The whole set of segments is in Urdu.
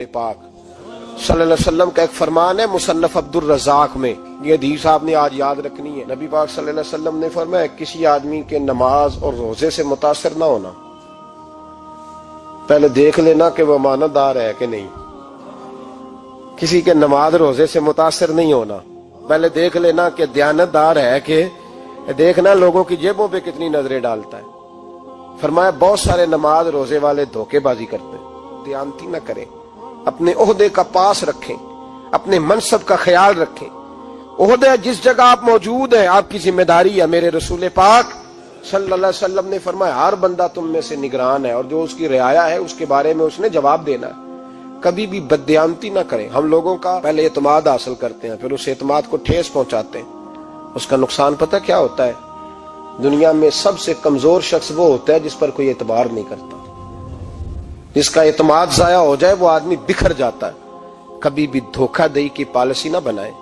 پاک صلی اللہ علیہ وسلم کا ایک فرمان ہے مصنف عبدالرزاق میں، یہ حدیث آپ نے آج یاد رکھنی ہے۔ نبی پاک صلی اللہ علیہ وسلم نے فرمایا کسی آدمی کے نماز اور روزے سے متاثر نہ ہونا، پہلے دیکھ لینا کہ وہ امانت دار ہے کہ نہیں۔ کسی کے نماز روزے سے متاثر نہیں ہونا، پہلے دیکھ لینا کہ دیانت دار ہے کہ دیکھنا لوگوں کی جیبوں پہ کتنی نظریں ڈالتا ہے۔ فرمایا بہت سارے نماز روزے والے دھوکے بازی کرتے ہیں، دیانتی نہ کریں، اپنے عہدے کا پاس رکھیں، اپنے منصب کا خیال رکھیں۔ عہدہ جس جگہ آپ موجود ہیں آپ کی ذمہ داری ہے۔ میرے رسول پاک صلی اللہ علیہ وسلم نے فرمایا ہر بندہ تم میں سے نگران ہے، اور جو اس کی رعایا ہے اس کے بارے میں اس نے جواب دینا ہے۔ کبھی بھی بددیانتی نہ کریں۔ ہم لوگوں کا پہلے اعتماد حاصل کرتے ہیں، پھر اس اعتماد کو ٹھیس پہنچاتے ہیں۔ اس کا نقصان پتہ کیا ہوتا ہے؟ دنیا میں سب سے کمزور شخص وہ ہوتا ہے جس پر کوئی اعتبار نہیں کرتا۔ جس کا اعتماد ضائع ہو جائے وہ آدمی بکھر جاتا ہے۔ کبھی بھی دھوکہ دہی کی پالیسی نہ بنائیں۔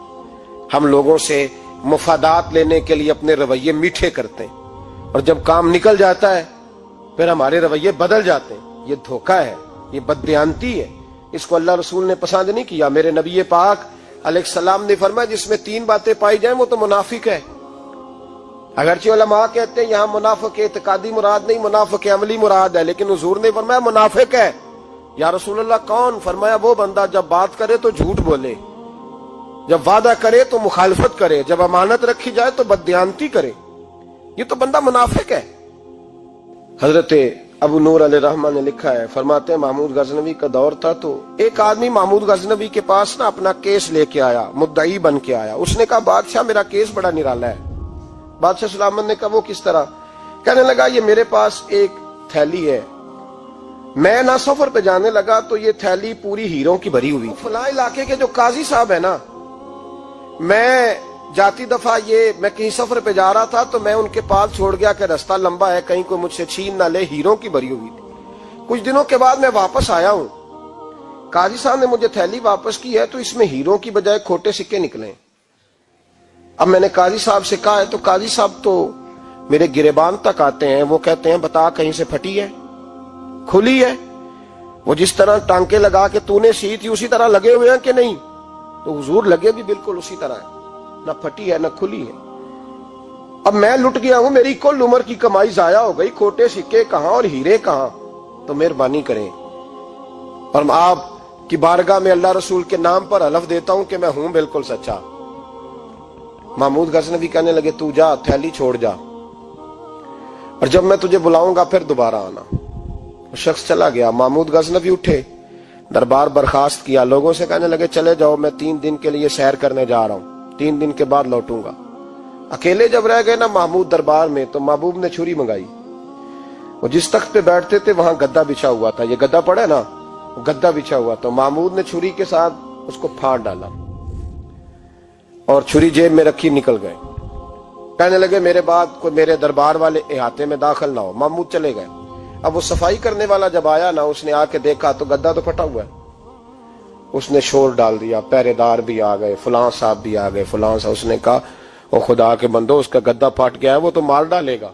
ہم لوگوں سے مفادات لینے کے لیے اپنے رویے میٹھے کرتے ہیں، اور جب کام نکل جاتا ہے پھر ہمارے رویے بدل جاتے ہیں۔ یہ دھوکہ ہے، یہ بددیانتی ہے، اس کو اللہ رسول نے پسند نہیں کیا۔ میرے نبی پاک علیہ السلام نے فرمایا جس میں تین باتیں پائی جائیں وہ تو منافق ہے۔ اگرچہ علماء کہتے ہیں یہاں منافق اعتقادی مراد نہیں، منافق عملی مراد ہے، لیکن حضور نے فرمایا منافق ہے۔ یا رسول اللہ کون؟ فرمایا وہ بندہ جب بات کرے تو جھوٹ بولے، جب وعدہ کرے تو مخالفت کرے، جب امانت رکھی جائے تو بددیانتی کرے، یہ تو بندہ منافق ہے۔ حضرت ابو نور علیہ رحمہ نے لکھا ہے، فرماتے ہیں محمود غزنوی کا دور تھا تو ایک آدمی محمود غزنوی کے پاس نا اپنا کیس لے کے آیا، مدعی بن کے آیا۔ اس نے کہا بادشاہ میرا کیس بڑا نرالا ہے۔ بادشاہ سلامت نے کہا وہ کس طرح؟ کہنے لگا یہ میرے پاس ایک تھیلی ہے، میں نہ سفر پہ جانے لگا تو یہ تھیلی پوری ہیروں کی بھری ہوئی، فلاں علاقے کے جو قاضی صاحب ہے نا، میں جاتی دفعہ میں کہیں سفر پہ جا رہا تھا تو میں ان کے پاس چھوڑ گیا کہ راستہ لمبا ہے، کہیں کوئی مجھ سے چھین نہ لے، ہیروں کی بھری ہوئی تھی۔ کچھ دنوں کے بعد میں واپس آیا ہوں، قاضی صاحب نے مجھے تھیلی واپس کی ہے تو اس میں ہیروں کی بجائے کھوٹے سکے نکلے۔ اب میں نے قاضی صاحب سے کہا ہے تو قاضی صاحب تو میرے گریبان تک آتے ہیں، وہ کہتے ہیں بتا کہیں سے پھٹی ہے، کھلی ہے؟ وہ جس طرح ٹانکے لگا کے تو نے سی تھی اسی طرح لگے ہوئے ہیں کہ نہیں؟ تو حضور لگے بھی بالکل اسی طرح ہے، نہ پھٹی ہے نہ کھلی ہے۔ اب میں لٹ گیا ہوں، میری کل عمر کی کمائی ضائع ہو گئی، کھوٹے سکے کہاں اور ہیرے کہاں؟ تو مہربانی کریں، اور آپ کی بارگاہ میں اللہ رسول کے نام پر حلف دیتا ہوں کہ میں ہوں بالکل سچا۔ محمود غزنوی کہنے لگے تو جا، تھیلی چھوڑ جا، اور جب میں تجھے بلاؤں گا پھر دوبارہ آنا۔ وہ شخص چلا گیا۔ محمود غزنوی اٹھے، دربار برخاست کیا، لوگوں سے کہنے لگے چلے جاؤ، میں 3 دن کے لیے سیر کرنے جا رہا ہوں، 3 دن کے بعد لوٹوں گا۔ اکیلے جب رہ گئے نا محمود دربار میں تو محبوب نے چھری منگائی۔ وہ جس تخت پہ بیٹھتے تھے وہاں گدا بچھا ہوا تھا، یہ گدا پڑا ہے نا، وہ گدا بچھا ہوا تھا۔ محمود نے چھری کے ساتھ اس کو پھاڑ ڈالا اور چھری جیب میں رکھی نکل گئے۔ کہنے لگے میرے بعد کوئی میرے دربار والے احاطے میں داخل نہ ہو۔ محمود چلے گئے۔ اب وہ صفائی کرنے والا جب آیا نا، اس نے آ کے دیکھا تو گدا تو پھٹا ہوا ہے۔ اس نے شور ڈال دیا، پہرے دار بھی آ گئے، فلاں صاحب بھی آ گئے، فلاں صاحب۔ اس نے کہا او خدا کے بندو، اس کا گدا پھٹ گیا ہے، وہ تو مار ڈالے گا۔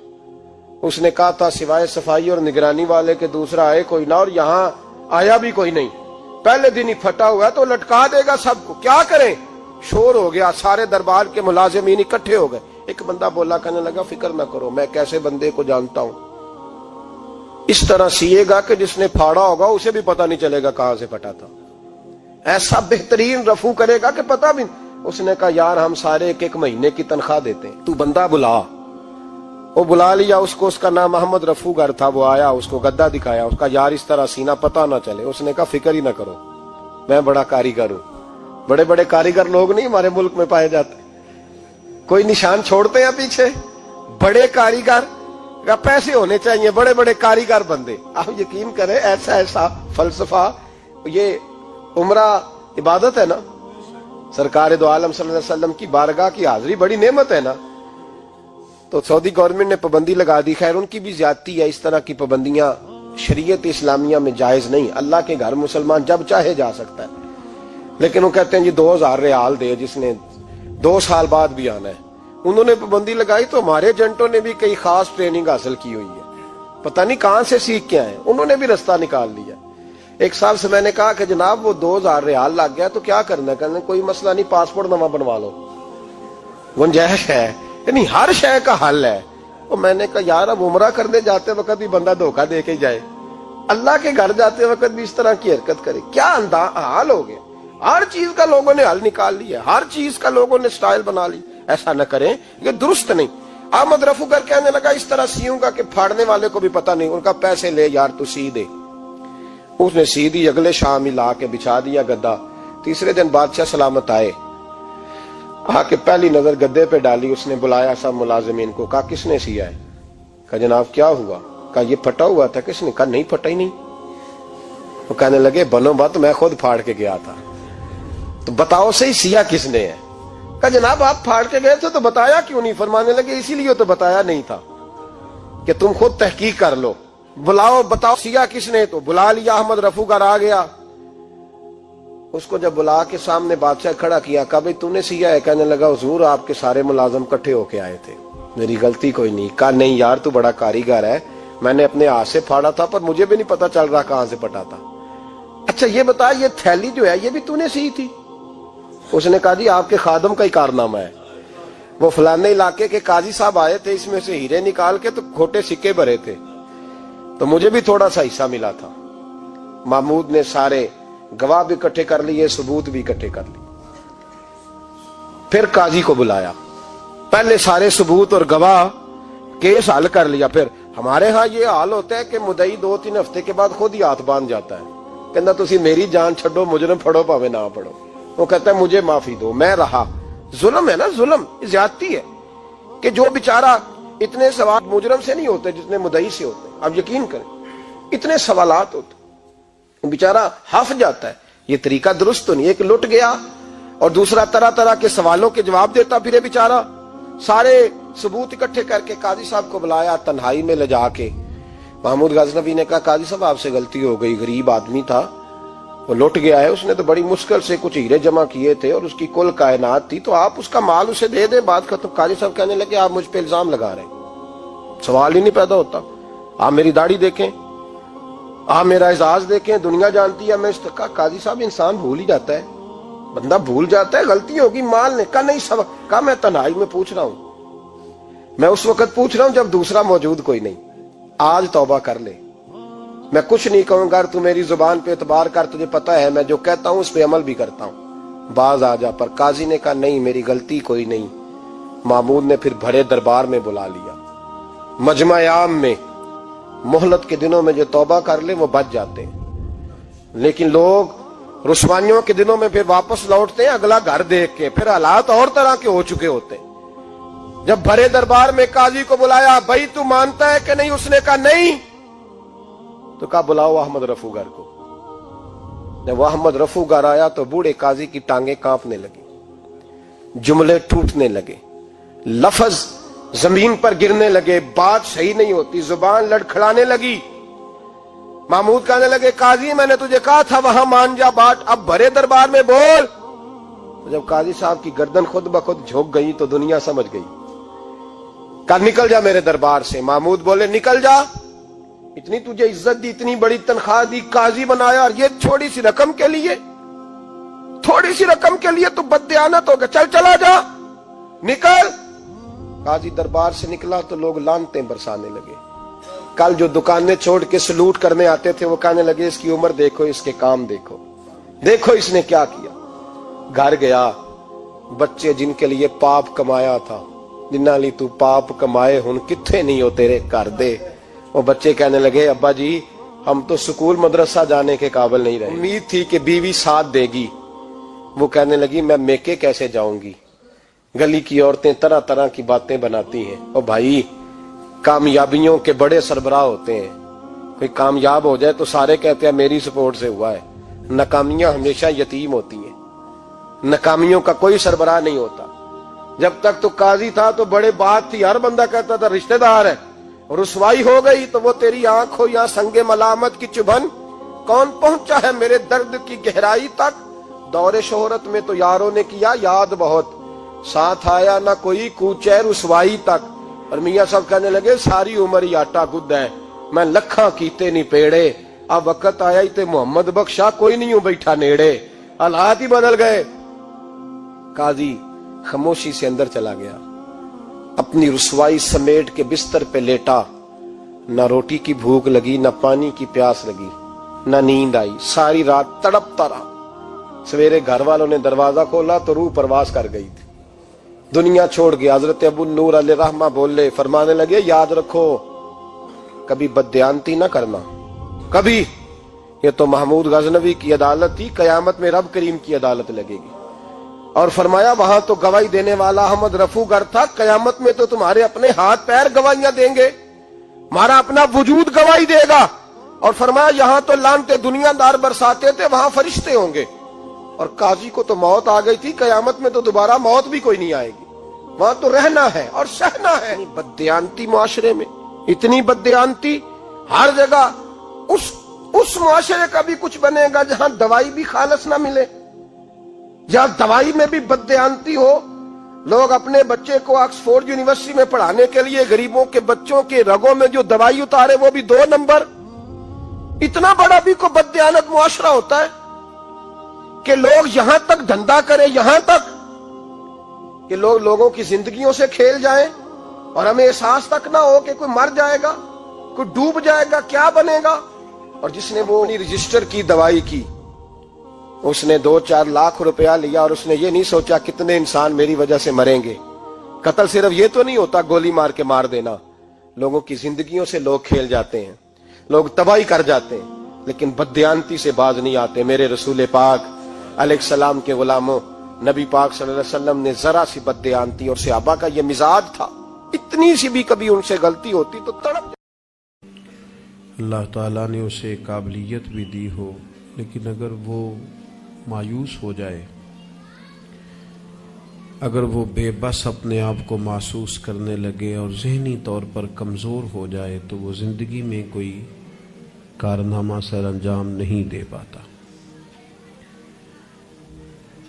اس نے کہا تھا سوائے صفائی اور نگرانی والے کے دوسرا آئے کوئی نہ، اور یہاں آیا بھی کوئی نہیں، پہلے دن ہی پھٹا ہوا ہے تو لٹکا دے گا سب کو، کیا کریں؟ شور ہو گیا، سارے دربار کے ملازمین اکٹھے ہو گئے۔ ایک بندہ بولا، کہنے لگا فکر نہ کرو، میں کیسے بندے کو جانتا ہوں، اس طرح سیے گا کہ جس نے پھاڑا ہوگا اسے بھی پتہ نہیں چلے گا کہاں سے پھٹا تھا، ایسا بہترین رفو کرے گا کہ پتہ بھی۔ اس نے کہا یار ہم سارے 1 مہینے کی تنخواہ دیتے ہیں، تو بندہ بلا۔ وہ بلا لیا اس کو، اس کا نام محمد رفو گر تھا۔ وہ آیا، اس کو گدا دکھایا، اس کا یار اس طرح سینہ پتہ نہ چلے۔ اس نے کہا فکر ہی نہ کرو، میں بڑا کاریگر ہوں۔ بڑے بڑے کاریگر لوگ نہیں ہمارے ملک میں پائے جاتے، کوئی نشان چھوڑتے ہیں پیچھے؟ بڑے کاریگر کا پیسے ہونے چاہیے، بڑے بڑے کاریگر بندے۔ آپ یقین کریں ایسا فلسفہ، یہ عمرہ عبادت ہے نا، سرکار دو عالم صلی اللہ علیہ وسلم کی بارگاہ کی حاضری بڑی نعمت ہے نا۔ تو سعودی گورنمنٹ نے پابندی لگا دی، خیر ان کی بھی زیادتی ہے، اس طرح کی پابندیاں شریعت اسلامیہ میں جائز نہیں۔ اللہ کے گھر مسلمان جب چاہے جا سکتا ہے، لیکن وہ کہتے ہیں جی 2000 ریال دے جس نے 2 سال بعد بھی آنا ہے۔ انہوں نے پابندی لگائی تو ہمارے ایجنٹوں نے بھی کئی خاص ٹریننگ حاصل کی ہوئی ہے، پتہ نہیں کہاں سے سیکھ کے آئے، انہوں نے بھی رستہ نکال لیا۔ ایک صاحب سے میں نے کہا کہ جناب وہ 2000 ریال لگ گیا تو کیا کرنا ہے؟ کہنے کوئی مسئلہ نہیں، پاسپورٹ نواں بنوا لو، گنجائش ہے، یعنی ہر شے کا حل ہے۔ وہ میں نے کہا یار اب عمرہ کرنے جاتے وقت بھی بندہ دھوکہ دے کے جائے، اللہ کے گھر جاتے وقت بھی اس طرح کی حرکت کرے، کیا حال ہو گیا؟ ہر چیز کا لوگوں نے حل نکال لیا، ہر چیز کا لوگوں نے سٹائل بنا لی۔ ایسا نہ کریں، یہ درست نہیں۔ احمد رفو گر کہنے لگا اس طرح سیوں گا کہ پھاڑنے والے کو بھی پتہ نہیں۔ ان کا پیسے لے یار تو سی دے۔ اس نے سی دی، اگلے شام ہی لا کے بچھا دیا گدا۔ تیسرے دن بادشاہ سلامت آئے، آ کے پہلی نظر گدے پہ ڈالی، اس نے بلایا سب ملازمین کو، کہا کس نے سیا ہے؟ کہا جناب کیا ہوا؟ کہا یہ پھٹا ہوا تھا۔ کس نے؟ کہا نہیں پھٹا ہی نہیں۔ وہ کہنے لگے بنو بات، میں خود پھاڑ کے گیا تھا، تو بتاؤ صحیح سیا کس نے ہے؟ کہا جناب آپ پھاڑ کے گئے تھے تو بتایا کیوں نہیں؟ فرمانے لگے اسی لیے تو بتایا نہیں تھا کہ تم خود تحقیق کر لو، بلاؤ بتاؤ سیا کس نے۔ تو بلا لیا، احمد رفو گر آ گیا۔ اس کو جب بلا کے سامنے بادشاہ کھڑا کیا، کہا بھئی تو نے سیا ہے؟ کہنے لگا حضور آپ کے سارے ملازم کٹھے ہو کے آئے تھے، میری غلطی کوئی نہیں۔ کہا نہیں یار تو بڑا کاریگر ہے، میں نے اپنے ہاتھ سے پھاڑا تھا پر مجھے بھی نہیں پتا چل رہا کہاں سے پھٹا تھا۔ اچھا یہ بتا یہ تھیلی جو ہے یہ بھی تو نے سی تھی؟ اس نے کہا جی آپ کے خادم کا ہی کارنامہ ہے، وہ فلانے علاقے کے قاضی صاحب آئے تھے، اس میں سے ہیرے نکال کے تو کھوٹے سکے بھرے تھے، تو مجھے بھی تھوڑا سا حصہ ملا تھا۔ محمود نے سارے گواہ بھی اکٹھے کر لیے، ثبوت بھی اکٹھے کر لیے۔ پھر قاضی کو بلایا، پہلے سارے ثبوت اور گواہ کیس حل کر لیا۔ پھر ہمارے ہاں یہ حال ہوتا ہے کہ مدعی 2-3 ہفتے کے بعد خود ہی ہاتھ باندھ جاتا ہے، کہنا تسی میری جان چھڈو، مجرم پھڑو پاوے نہ پڑھو۔ وہ کہتا ہے مجھے معافی دو، میں رہا۔ ظلم ہے نا، ظلم زیادتی ہے کہ جو بیچارہ اتنے سوال مجرم سے نہیں ہوتے جتنے مدعی سے ہوتے ہیں۔ آپ یقین کریں اتنے سوالات ہوتے، بیچارہ ہف جاتا ہے۔ یہ طریقہ درست تو نہیں ہے کہ لٹ گیا اور دوسرا طرح طرح کے سوالوں کے جواب دیتا پھرے بیچارہ۔ سارے ثبوت اکٹھے کر کے قاضی صاحب کو بلایا، تنہائی میں لے جا کے محمود غزنوی نے کہا قاضی صاحب آپ سے غلطی ہو گئی، غریب آدمی تھا، وہ لٹ گیا ہے، اس نے تو بڑی مشکل سے کچھ ہیرے جمع کیے تھے اور اس کی کل کائنات تھی، تو آپ اس کا مال اسے دے دیں، بات ختم۔ قاضی صاحب کہنے لگے آپ مجھ پہ الزام لگا رہے ہیں، سوال ہی نہیں پیدا ہوتا۔ آپ میری داڑھی دیکھیں، آپ میرا اعزاز دیکھیں، دنیا جانتی ہے میں اس کا۔ قاضی صاحب انسان بھول ہی جاتا ہے، بندہ بھول جاتا ہے، غلطی ہوگی، مال نے کہا نہیں سب۔ کہا میں تنہائی میں پوچھ رہا ہوں، میں اس وقت پوچھ رہا ہوں جب دوسرا موجود کوئی نہیں، آج توبہ کر لے، میں کچھ نہیں کہوں گا، تو میری زبان پہ اعتبار کر، تجھے پتا ہے میں جو کہتا ہوں اس پہ عمل بھی کرتا ہوں، باز آ جا۔ پر قاضی نے کہا نہیں میری غلطی کوئی نہیں۔ محمود نے پھر بڑے دربار میں بلا لیا، مجمع عام میں۔ مہلت کے دنوں میں جو توبہ کر لے وہ بچ جاتے ہیں، لیکن لوگ رسوائیوں کے دنوں میں پھر واپس لوٹتے ہیں اگلا گھر دیکھ کے، پھر حالات اور طرح کے ہو چکے ہوتے ہیں۔ جب بڑے دربار میں قاضی کو بلایا، بھائی تو مانتا ہے کہ نہیں؟ اس نے کہا نہیں۔ تو کہا بلاؤ احمد رفو گر کو۔ جب احمد رفو گر آیا تو بوڑھے قاضی کی ٹانگیں کانپنے لگی، جملے ٹوٹنے لگے، لفظ زمین پر گرنے لگے، بات صحیح نہیں ہوتی، زبان لڑکھڑانے لگی۔ محمود کہنے لگے قاضی میں نے تجھے کہا تھا وہاں مان جا بات، اب بڑے دربار میں بول۔ جب قاضی صاحب کی گردن خود بخود جھک گئی تو دنیا سمجھ گئی، کہا نکل جا میرے دربار سے۔ محمود بولے نکل جا، اتنی تجھے عزت دی، اتنی بڑی تنخواہ دی، قاضی بنایا، اور یہ چھوٹی سی رقم کے لیے، تھوڑی سی رقم کے لیے تو بددیانت ہو گیا، چل چلا جا، نکل۔ قاضی دربار سے نکلا تو لوگ لعنتیں برسانے لگے۔ کل جو دکانیں چھوڑ کے سلوٹ کرنے آتے تھے وہ کہنے لگے اس کی عمر دیکھو، اس کے کام دیکھو، دیکھو اس نے کیا کیا۔ گھر گیا، بچے جن کے لیے پاپ کمایا تھا، جنہاں لی تو پاپ کمائے ہن کتھے نہیں ہو تیرے کر دے۔ وہ بچے کہنے لگے ابا جی ہم تو سکول مدرسہ جانے کے قابل نہیں رہے، امید تھی کہ بیوی ساتھ دے گی۔ وہ کہنے لگی میں میکے کیسے جاؤں گی، گلی کی عورتیں طرح طرح کی باتیں بناتی ہیں۔ اور بھائی کامیابیوں کے بڑے سربراہ ہوتے ہیں، کوئی کامیاب ہو جائے تو سارے کہتے ہیں میری سپورٹ سے ہوا ہے، ناکامیاں ہمیشہ یتیم ہوتی ہیں، ناکامیوں کا کوئی سربراہ نہیں ہوتا۔ جب تک تو قاضی تھا تو بڑے بات تھی، ہر بندہ کہتا تھا رشتہ دار ہے، رسوائی ہو گئی تو وہ تیری آنکھ ہو یا سنگ ملامت کی چبھن، کون پہنچا ہے میرے درد کی گہرائی تک، دور شہرت میں تو یاروں نے کیا یاد بہت، ساتھ آیا نہ کوئی کوچے رسوائی تک۔ اور میاں صاحب کہنے لگے ساری عمر ہی آٹا گد ہے، میں لکھاں کیتے نہیں پیڑے، اب وقت آیا ہی تے محمد بخشا کوئی نہیں ہوں بیٹھا نیڑے، حالات ہی بدل گئے۔ قاضی خاموشی سے اندر چلا گیا، اپنی رسوائی سمیٹ کے بستر پہ لیٹا۔ نہ روٹی کی بھوک لگی، نہ پانی کی پیاس لگی، نہ نیند آئی، ساری رات تڑپتا رہا۔ سویرے گھر والوں نے دروازہ کھولا تو روح پرواز کر گئی تھی، دنیا چھوڑ گیا۔ حضرت ابو نور علیہ رحمہ بولے، فرمانے لگے یاد رکھو کبھی بددیانتی نہ کرنا، کبھی۔ یہ تو محمود غزنوی کی عدالت تھی، قیامت میں رب کریم کی عدالت لگے گی۔ اور فرمایا وہاں تو گواہی دینے والا احمد رفو گر تھا، قیامت میں تو تمہارے اپنے ہاتھ پیر گواہیاں دیں گے، ہمارا اپنا وجود گواہی دے گا۔ اور فرمایا یہاں تو لانتے دنیا دار برساتے تھے، وہاں فرشتے ہوں گے۔ اور قاضی کو تو موت آ گئی تھی، قیامت میں تو دوبارہ موت بھی کوئی نہیں آئے گی، وہاں تو رہنا ہے اور سہنا ہے۔ بددیانتی معاشرے میں، اتنی بددیانتی ہر جگہ۔ اس معاشرے کا بھی کچھ بنے گا جہاں دوائی بھی خالص نہ ملے، جہاں دوائی میں بھی بددیانتی ہو۔ لوگ اپنے بچے کو آکسفورڈ یونیورسٹی میں پڑھانے کے لیے غریبوں کے بچوں کے رگوں میں جو دوائی اتارے وہ بھی 2 نمبر۔ اتنا بڑا بھی کو بددیانت معاشرہ ہوتا ہے کہ لوگ یہاں تک دھندا کریں، یہاں تک کہ لوگ لوگوں کی زندگیوں سے کھیل جائیں اور ہمیں احساس تک نہ ہو کہ کوئی مر جائے گا، کوئی ڈوب جائے گا، کیا بنے گا۔ اور جس نے وہ رجسٹر کی دوائی کی، اس نے 2-4 لاکھ روپیہ لیا اور اس نے یہ نہیں سوچا کتنے انسان میری وجہ سے مریں گے۔ قتل صرف یہ تو نہیں ہوتا گولی مار کے مار دینا، لوگوں کی زندگیوں سے لوگ کھیل جاتے ہیں، لوگ تباہی کر جاتے ہیں، لیکن بددیانتی سے باز نہیں آتے۔ میرے رسول پاک علیہ السلام کے غلاموں، نبی پاک صلی اللہ علیہ وسلم نے ذرا سی بددیانتی، اور صحابہ کا یہ مزاج تھا، اتنی سی بھی کبھی ان سے غلطی ہوتی تو تڑپ۔ اللہ تعالیٰ نے اسے قابلیت بھی دی ہو، لیکن اگر وہ مایوس ہو جائے، اگر وہ بے بس اپنے آپ کو محسوس کرنے لگے اور ذہنی طور پر کمزور ہو جائے تو وہ زندگی میں کوئی کارنامہ سر انجام نہیں دے پاتا۔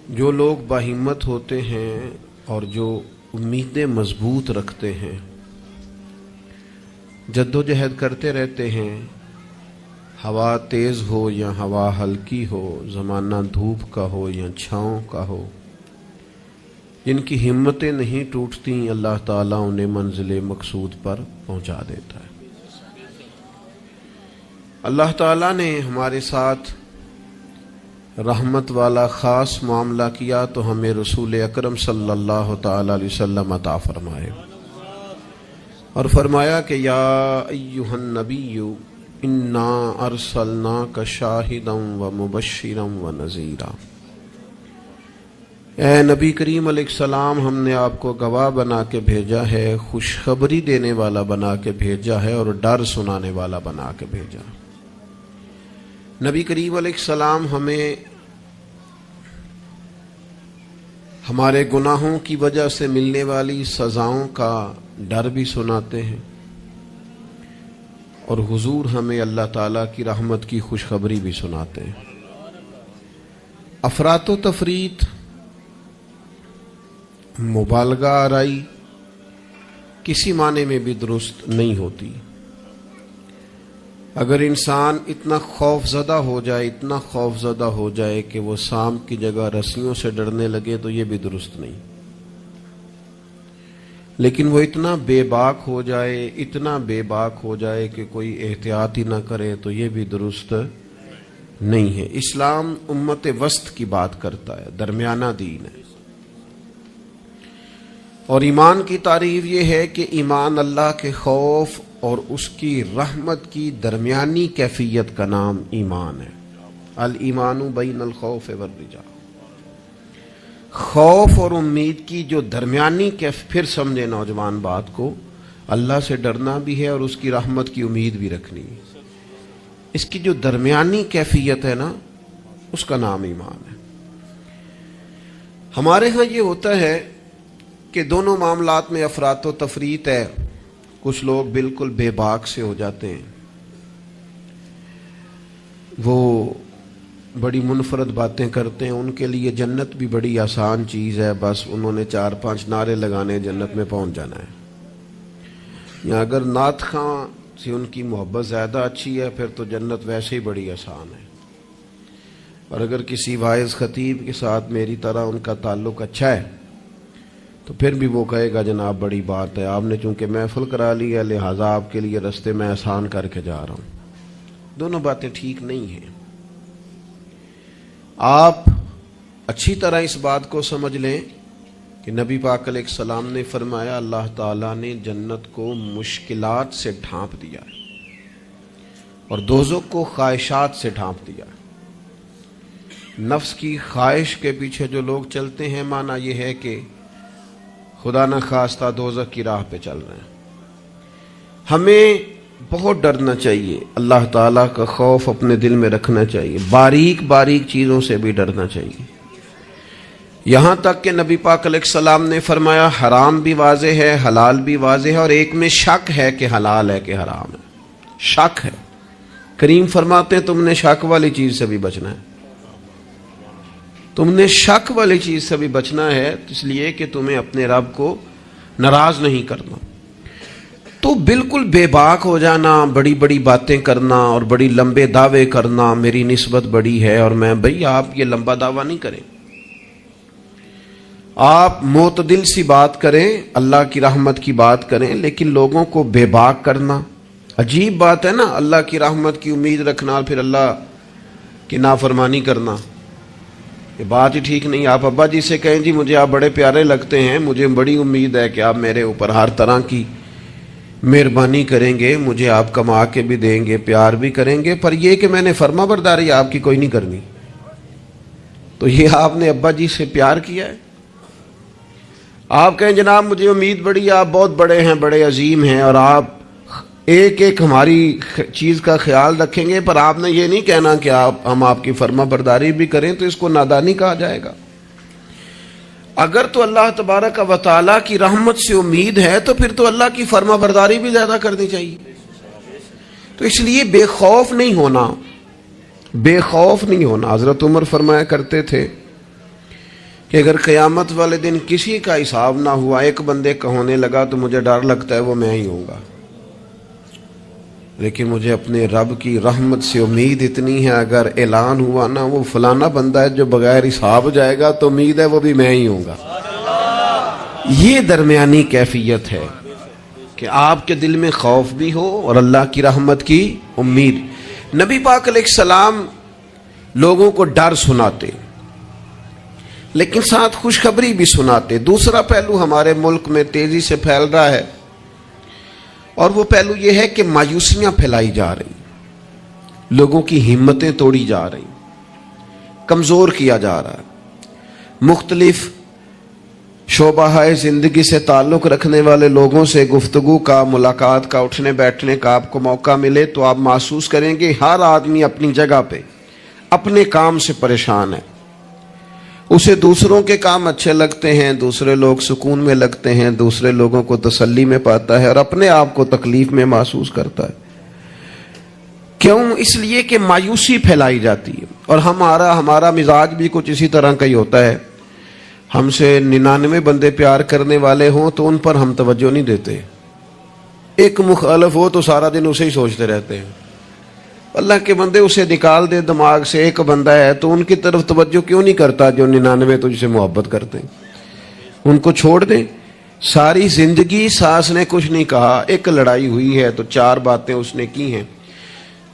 جو لوگ باہمت ہوتے ہیں اور جو امیدیں مضبوط رکھتے ہیں، جدوجہد کرتے رہتے ہیں، ہوا تیز ہو یا ہوا ہلکی ہو، زمانہ دھوپ کا ہو یا چھاؤں کا ہو، جن کی ہمتیں نہیں ٹوٹتی، اللہ تعالیٰ انہیں منزل مقصود پر پہنچا دیتا ہے۔ اللہ تعالیٰ نے ہمارے ساتھ رحمت والا خاص معاملہ کیا تو ہمیں رسول اکرم صلی اللہ تعالی علیہ وسلم عطا فرمائے، اور فرمایا کہ یا ایھا النبی انا ارسلناک شاہدا ومبشرا ونذیرا، اے نبی کریم علیہ السلام، ہم نے آپ کو گواہ بنا کے بھیجا ہے، خوشخبری دینے والا بنا کے بھیجا ہے، اور ڈر سنانے والا بنا کے بھیجا۔ نبی کریم علیہ السلام ہمیں ہمارے گناہوں کی وجہ سے ملنے والی سزاؤں کا ڈر بھی سناتے ہیں، اور حضور ہمیں اللہ تعالیٰ کی رحمت کی خوشخبری بھی سناتے ہیں۔ افراط و تفریط، مبالغہ آرائی کسی معنی میں بھی درست نہیں ہوتی۔ اگر انسان اتنا خوف زدہ ہو جائے، اتنا خوف زدہ ہو جائے کہ وہ سانپ کی جگہ رسیوں سے ڈرنے لگے تو یہ بھی درست نہیں۔ لیکن وہ اتنا بے باک ہو جائے، اتنا بے باک ہو جائے کہ کوئی احتیاط ہی نہ کرے تو یہ بھی درست نہیں ہے۔ اسلام امت وسط کی بات کرتا ہے، درمیانہ دین ہے۔ اور ایمان کی تعریف یہ ہے کہ ایمان اللہ کے خوف اور اس کی رحمت کی درمیانی کیفیت کا نام ایمان ہے۔ الایمان بین الخوف والرجاء، خوف اور امید کی جو درمیانی پھر سمجھے نوجوان بات کو، اللہ سے ڈرنا بھی ہے اور اس کی رحمت کی امید بھی رکھنی ہے۔ اس کی جو درمیانی کیفیت ہے نا، اس کا نام ایمان ہے۔ ہمارے ہاں یہ ہوتا ہے کہ دونوں معاملات میں افراط و تفریط ہے۔ کچھ لوگ بالکل بے باک سے ہو جاتے ہیں، وہ بڑی منفرد باتیں کرتے ہیں، ان کے لیے جنت بھی بڑی آسان چیز ہے، بس انہوں نے 4-5 نعرے لگانے، جنت میں پہنچ جانا ہے۔ یا اگر نعت خواں سے ان کی محبت زیادہ اچھی ہے پھر تو جنت ویسے ہی بڑی آسان ہے. اور اگر کسی واعظ خطیب کے ساتھ میری طرح ان کا تعلق اچھا ہے تو پھر بھی وہ کہے گا جناب بڑی بات ہے، آپ نے چونکہ محفل کرا لی ہے لہٰذا آپ کے لیے رستے میں آسان کر کے جا رہا ہوں. دونوں باتیں ٹھیک نہیں ہیں. آپ اچھی طرح اس بات کو سمجھ لیں کہ نبی پاک علیہ السلام نے فرمایا اللہ تعالیٰ نے جنت کو مشکلات سے ڈھانپ دیا ہے اور دوزخ کو خواہشات سے ڈھانپ دیا ہے. نفس کی خواہش کے پیچھے جو لوگ چلتے ہیں معنی یہ ہے کہ خدا نہ خواستہ دوزخ کی راہ پہ چل رہے ہیں. ہمیں بہت ڈرنا چاہیے، اللہ تعالیٰ کا خوف اپنے دل میں رکھنا چاہیے، باریک باریک چیزوں سے بھی ڈرنا چاہیے. یہاں تک کہ نبی پاک علیہ السلام نے فرمایا حرام بھی واضح ہے حلال بھی واضح ہے اور ایک میں شک ہے کہ حلال ہے کہ حرام ہے. شک ہے. کریم فرماتے ہیں تم نے شک والی چیز سے بھی بچنا ہے. تم نے شک والی چیز سے بھی بچنا ہے اس لیے کہ تمہیں اپنے رب کو ناراض نہیں کرنا. تو بالکل بے باک ہو جانا، بڑی بڑی باتیں کرنا اور بڑی لمبے دعوے کرنا میری نسبت بڑی ہے اور میں، بھئی آپ یہ لمبا دعویٰ نہیں کریں. آپ معتدل سی بات کریں، اللہ کی رحمت کی بات کریں، لیکن لوگوں کو بے باک کرنا عجیب بات ہے نا. اللہ کی رحمت کی امید رکھنا اور پھر اللہ کی نافرمانی کرنا، یہ بات ہی ٹھیک نہیں. آپ ابا جی سے کہیں جی مجھے آپ بڑے پیارے لگتے ہیں، مجھے بڑی امید ہے کہ آپ میرے اوپر ہر طرح کی مہربانی کریں گے، مجھے آپ کما کے بھی دیں گے، پیار بھی کریں گے، پر یہ کہ میں نے فرما برداری آپ کی کوئی نہیں کرنی. تو یہ آپ نے ابا جی سے پیار کیا ہے؟ آپ کہیں جناب مجھے امید بڑی، آپ بہت بڑے ہیں، بڑے عظیم ہیں اور آپ ایک ایک ہماری چیز کا خیال رکھیں گے، پر آپ نے یہ نہیں کہنا کہ ہم آپ کی فرما برداری بھی کریں، تو اس کو نادانی کہا جائے گا. اگر تو اللہ تبارک و تعالیٰ کی رحمت سے امید ہے تو پھر تو اللہ کی فرما برداری بھی زیادہ کرنی چاہیے. تو اس لیے بے خوف نہیں ہونا، بے خوف نہیں ہونا. حضرت عمر فرمایا کرتے تھے کہ اگر قیامت والے دن کسی کا حساب نہ ہوا، ایک بندے کا ہونے لگا تو مجھے ڈر لگتا ہے وہ میں ہی ہوں گا، لیکن مجھے اپنے رب کی رحمت سے امید اتنی ہے اگر اعلان ہوا نا وہ فلانا بندہ ہے جو بغیر حساب جائے گا تو امید ہے وہ بھی میں ہی ہوں گا. یہ درمیانی کیفیت ہے کہ آپ کے دل میں خوف بھی ہو اور اللہ کی رحمت کی امید. نبی پاک علیہ السلام لوگوں کو ڈر سناتے لیکن ساتھ خوشخبری بھی سناتے. دوسرا پہلو ہمارے ملک میں تیزی سے پھیل رہا ہے اور وہ پہلو یہ ہے کہ مایوسیاں پھیلائی جا رہی، لوگوں کی ہمتیں توڑی جا رہی، کمزور کیا جا رہا ہے. مختلف شعبہ زندگی سے تعلق رکھنے والے لوگوں سے گفتگو کا، ملاقات کا، اٹھنے بیٹھنے کا آپ کو موقع ملے تو آپ محسوس کریں گے ہر آدمی اپنی جگہ پہ اپنے کام سے پریشان ہے. اسے دوسروں کے کام اچھے لگتے ہیں، دوسرے لوگ سکون میں لگتے ہیں، دوسرے لوگوں کو تسلی میں پاتا ہے اور اپنے آپ کو تکلیف میں محسوس کرتا ہے. کیوں؟ اس لیے کہ مایوسی پھیلائی جاتی ہے. اور ہمارا مزاج بھی کچھ اسی طرح کا ہی ہوتا ہے. ہم سے 99 بندے پیار کرنے والے ہوں تو ان پر ہم توجہ نہیں دیتے، ایک مخالف ہو تو سارا دن اسے ہی سوچتے رہتے ہیں. اللہ کے بندے اسے نکال دے دماغ سے، ایک بندہ ہے تو ان کی طرف توجہ کیوں نہیں کرتا جو 99 تجھ سے محبت کرتے ہیں؟ ان کو چھوڑ دیں. ساری زندگی ساس نے کچھ نہیں کہا، ایک لڑائی ہوئی ہے تو 4 باتیں اس نے کی ہیں،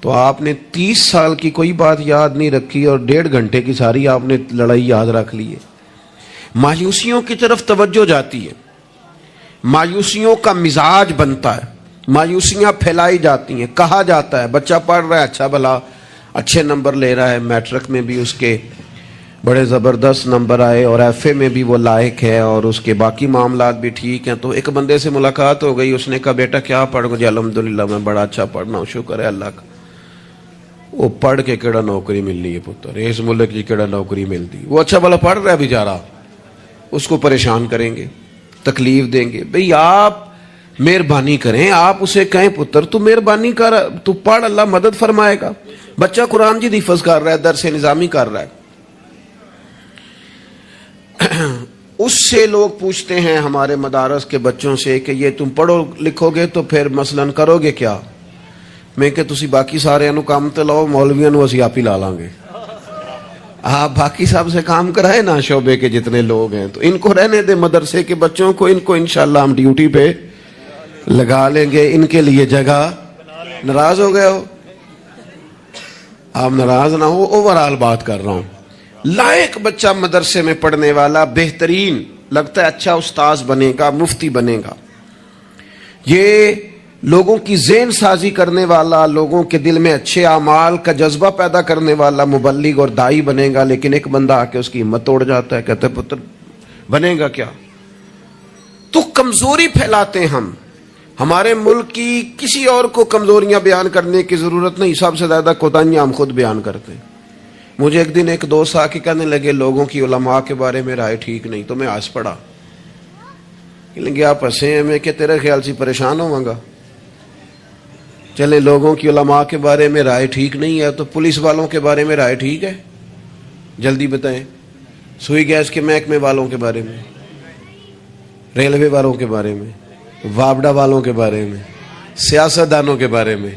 تو آپ نے 30 سال کی کوئی بات یاد نہیں رکھی اور 1.5 گھنٹے کی ساری آپ نے لڑائی یاد رکھ لی ہے. مایوسیوں کی طرف توجہ جاتی ہے، مایوسیوں کا مزاج بنتا ہے، مایوسیاں پھیلائی جاتی ہیں. کہا جاتا ہے بچہ پڑھ رہا ہے، اچھا بھلا اچھے نمبر لے رہا ہے، میٹرک میں بھی اس کے بڑے زبردست نمبر آئے اور ایف اے میں بھی وہ لائق ہے اور اس کے باقی معاملات بھی ٹھیک ہیں. تو ایک بندے سے ملاقات ہو گئی، اس نے کہا بیٹا کیا پڑھ گئے؟ الحمدللہ میں بڑا اچھا پڑھنا ہوں، شکر ہے اللہ کا. وہ پڑھ کے کیڑا نوکری ملنی ہے پتر، اس ملک کی کیڑا نوکری ملتی. وہ اچھا بھلا پڑھ رہا ہے بیچارہ، اس کو پریشان کریں گے، تکلیف دیں گے. بھئی آپ مہربانی کریں، آپ اسے کہیں پتر تو مہربانی کر، تو پڑھ، اللہ مدد فرمائے گا. بچہ قرآن جی حفظ کر رہا ہے، درس نظامی کر رہا ہے، اس سے لوگ پوچھتے ہیں ہمارے مدارس کے بچوں سے کہ یہ تم پڑھو لکھو گے تو پھر مثلاً کرو گے کیا؟ میں کہ تسی باقی سارے نو کام تے لاؤ, مولویاں نو اسی آپ ہی لا لیں گے. آپ باقی صاحب سے کام کرائے نا, شعبے کے جتنے لوگ ہیں, تو ان کو رہنے دے مدرسے کے بچوں کو, ان کو انشاءاللہ ہم ڈیوٹی پہ لگا لیں گے, ان کے لیے جگہ. ناراض ہو گئے ہو؟ آپ ناراض نہ ہو, اوورال بات کر رہا ہوں. لائق بچہ مدرسے میں پڑھنے والا, بہترین لگتا ہے, اچھا استاذ بنے گا, مفتی بنے گا, یہ لوگوں کی ذہن سازی کرنے والا, لوگوں کے دل میں اچھے اعمال کا جذبہ پیدا کرنے والا مبلغ اور داعی بنے گا. لیکن ایک بندہ آ کے اس کی ہمت توڑ جاتا ہے, کہتا ہے پتر بنے گا کیا. تو کمزوری پھیلاتے ہیں ہم. ہمارے ملک کی کسی اور کو کمزوریاں بیان کرنے کی ضرورت نہیں, سب سے زیادہ کوتاہیاں ہم خود بیان کرتے ہیں. مجھے ایک دن ایک دوست آ کے کہنے لگے لوگوں کی علماء کے بارے میں رائے ٹھیک نہیں, تو میں ہنس پڑا. کہ آپ ہنسے ہیں, میں کہ تیرے خیال سے پریشان ہوں گا. چلے لوگوں کی علماء کے بارے میں رائے ٹھیک نہیں ہے, تو پولیس والوں کے بارے میں رائے ٹھیک ہے؟ جلدی بتائیں. سوئی گیس کے محکمے والوں کے بارے میں, ریلوے والوں کے بارے میں, وابڈا والوں کے بارے میں, سیاستدانوں کے بارے میں.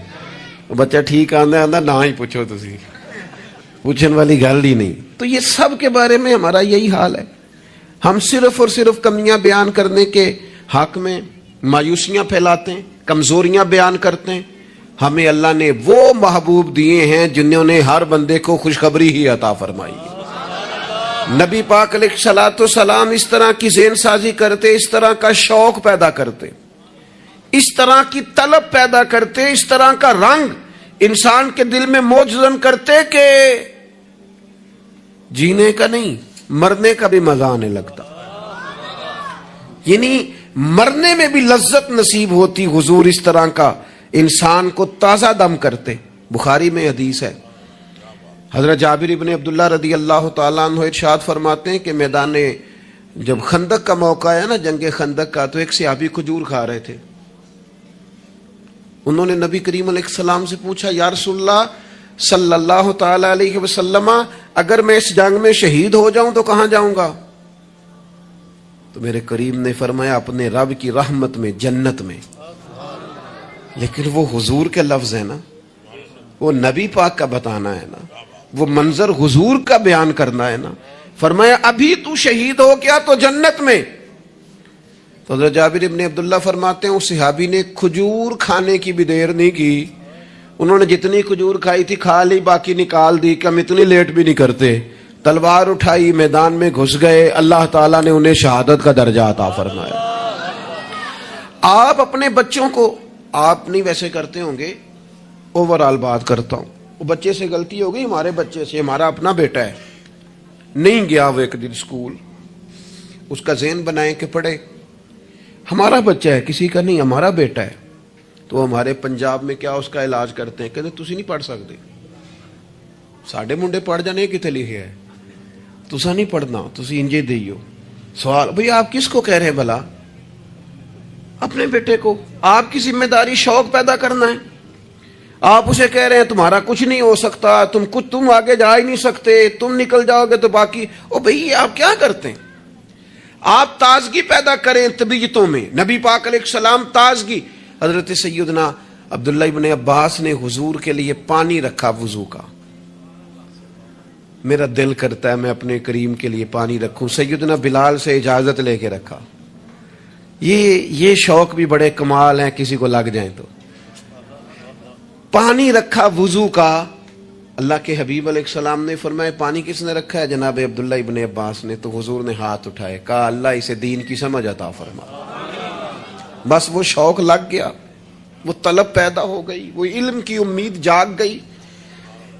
بچہ ٹھیک آندا نہ ہی پوچھو, تسی پوچھنے والی گل ہی نہیں. تو یہ سب کے بارے میں ہمارا یہی حال ہے. ہم صرف اور صرف کمیاں بیان کرنے کے حق میں مایوسیاں پھیلاتے ہیں, کمزوریاں بیان کرتے ہیں. ہمیں اللہ نے وہ محبوب دیے ہیں جنہوں نے ہر بندے کو خوشخبری ہی عطا فرمائی ہے. نبی پاک علیہ الصلوۃ والسلام اس طرح کی ذہن سازی کرتے, اس طرح کا شوق پیدا کرتے, اس طرح کی طلب پیدا کرتے, اس طرح کا رنگ انسان کے دل میں موجزن کرتے کہ جینے کا نہیں مرنے کا بھی مزہ آنے لگتا. یعنی مرنے میں بھی لذت نصیب ہوتی. حضور اس طرح کا انسان کو تازہ دم کرتے. بخاری میں حدیث ہے, حضرت جابر ابن عبداللہ رضی اللہ تعالیٰ عنہ ارشاد فرماتے ہیں کہ میدان جب خندق کا موقع آیا نا, جنگ خندق کا, تو ایک صحابی کھجور کھا رہے تھے. انہوں نے نبی کریم علیہ السلام سے پوچھا, یا رسول اللہ صلی اللہ تعالی علیہ وسلم, اگر میں اس جنگ میں شہید ہو جاؤں تو کہاں جاؤں گا؟ تو میرے کریم نے فرمایا اپنے رب کی رحمت میں, جنت میں. لیکن وہ حضور کے لفظ ہیں نا, وہ نبی پاک کا بتانا ہے نا, وہ منظر حضور کا بیان کرنا ہے نا. فرمایا ابھی تو شہید ہو گیا تو جنت میں. تو حضرت جابر ابن عبداللہ فرماتے ہیں اس صحابی نے کھجور کھانے کی بھی دیر نہیں کی, انہوں نے جتنی کھجور کھائی تھی کھا لی, باقی نکال دی کہ ہم اتنی لیٹ بھی نہیں کرتے. تلوار اٹھائی, میدان میں گھس گئے, اللہ تعالیٰ نے انہیں شہادت کا درجہ عطا فرمایا. آپ اپنے بچوں کو, آپ نہیں ویسے کرتے ہوں گے, اوورال بات کرتا ہوں, وہ بچے سے غلطی ہو گئی, ہمارے بچے سے, ہمارا اپنا بیٹا ہے, نہیں گیا وہ ایک دن اسکول, اس کا ذہن بنائیں کہ پڑھے. ہمارا بچہ ہے, کسی کا نہیں, ہمارا بیٹا ہے. تو ہمارے پنجاب میں کیا اس کا علاج کرتے ہیں, کہتے تسی نہیں پڑھ سکتے, ساڈے منڈے پڑھ جانے کتے لکھے ہے, تسا نہیں پڑھنا, تسی انجے دیو. سوال, بھئی آپ کس کو کہہ رہے ہیں بھلا؟ اپنے بیٹے کو. آپ کی ذمہ داری شوق پیدا کرنا ہے. آپ اسے کہہ رہے ہیں تمہارا کچھ نہیں ہو سکتا, تم آگے جا ہی نہیں سکتے, تم نکل جاؤ گے تو باقی. او بھئی آپ کیا کرتے ہیں؟ آپ تازگی پیدا کریں طبیعتوں میں. نبی پاک علیہ السلام تازگی. حضرت سیدنا عبداللہ ابن عباس نے حضور کے لیے پانی رکھا وضو کا. میرا دل کرتا ہے میں اپنے کریم کے لیے پانی رکھوں. سیدنا بلال سے اجازت لے کے رکھا. یہ شوق بھی بڑے کمال ہیں, کسی کو لگ جائیں تو. پانی رکھا وضو کا. اللہ کے حبیب علیہ السلام نے فرمایا پانی کس نے رکھا ہے؟ جناب عبداللہ ابن عباس نے. تو حضور نے ہاتھ اٹھائے, کہا اللہ اسے دین کی سمجھ عطا فرما. بس وہ شوق لگ گیا, وہ طلب پیدا ہو گئی, وہ علم کی امید جاگ گئی,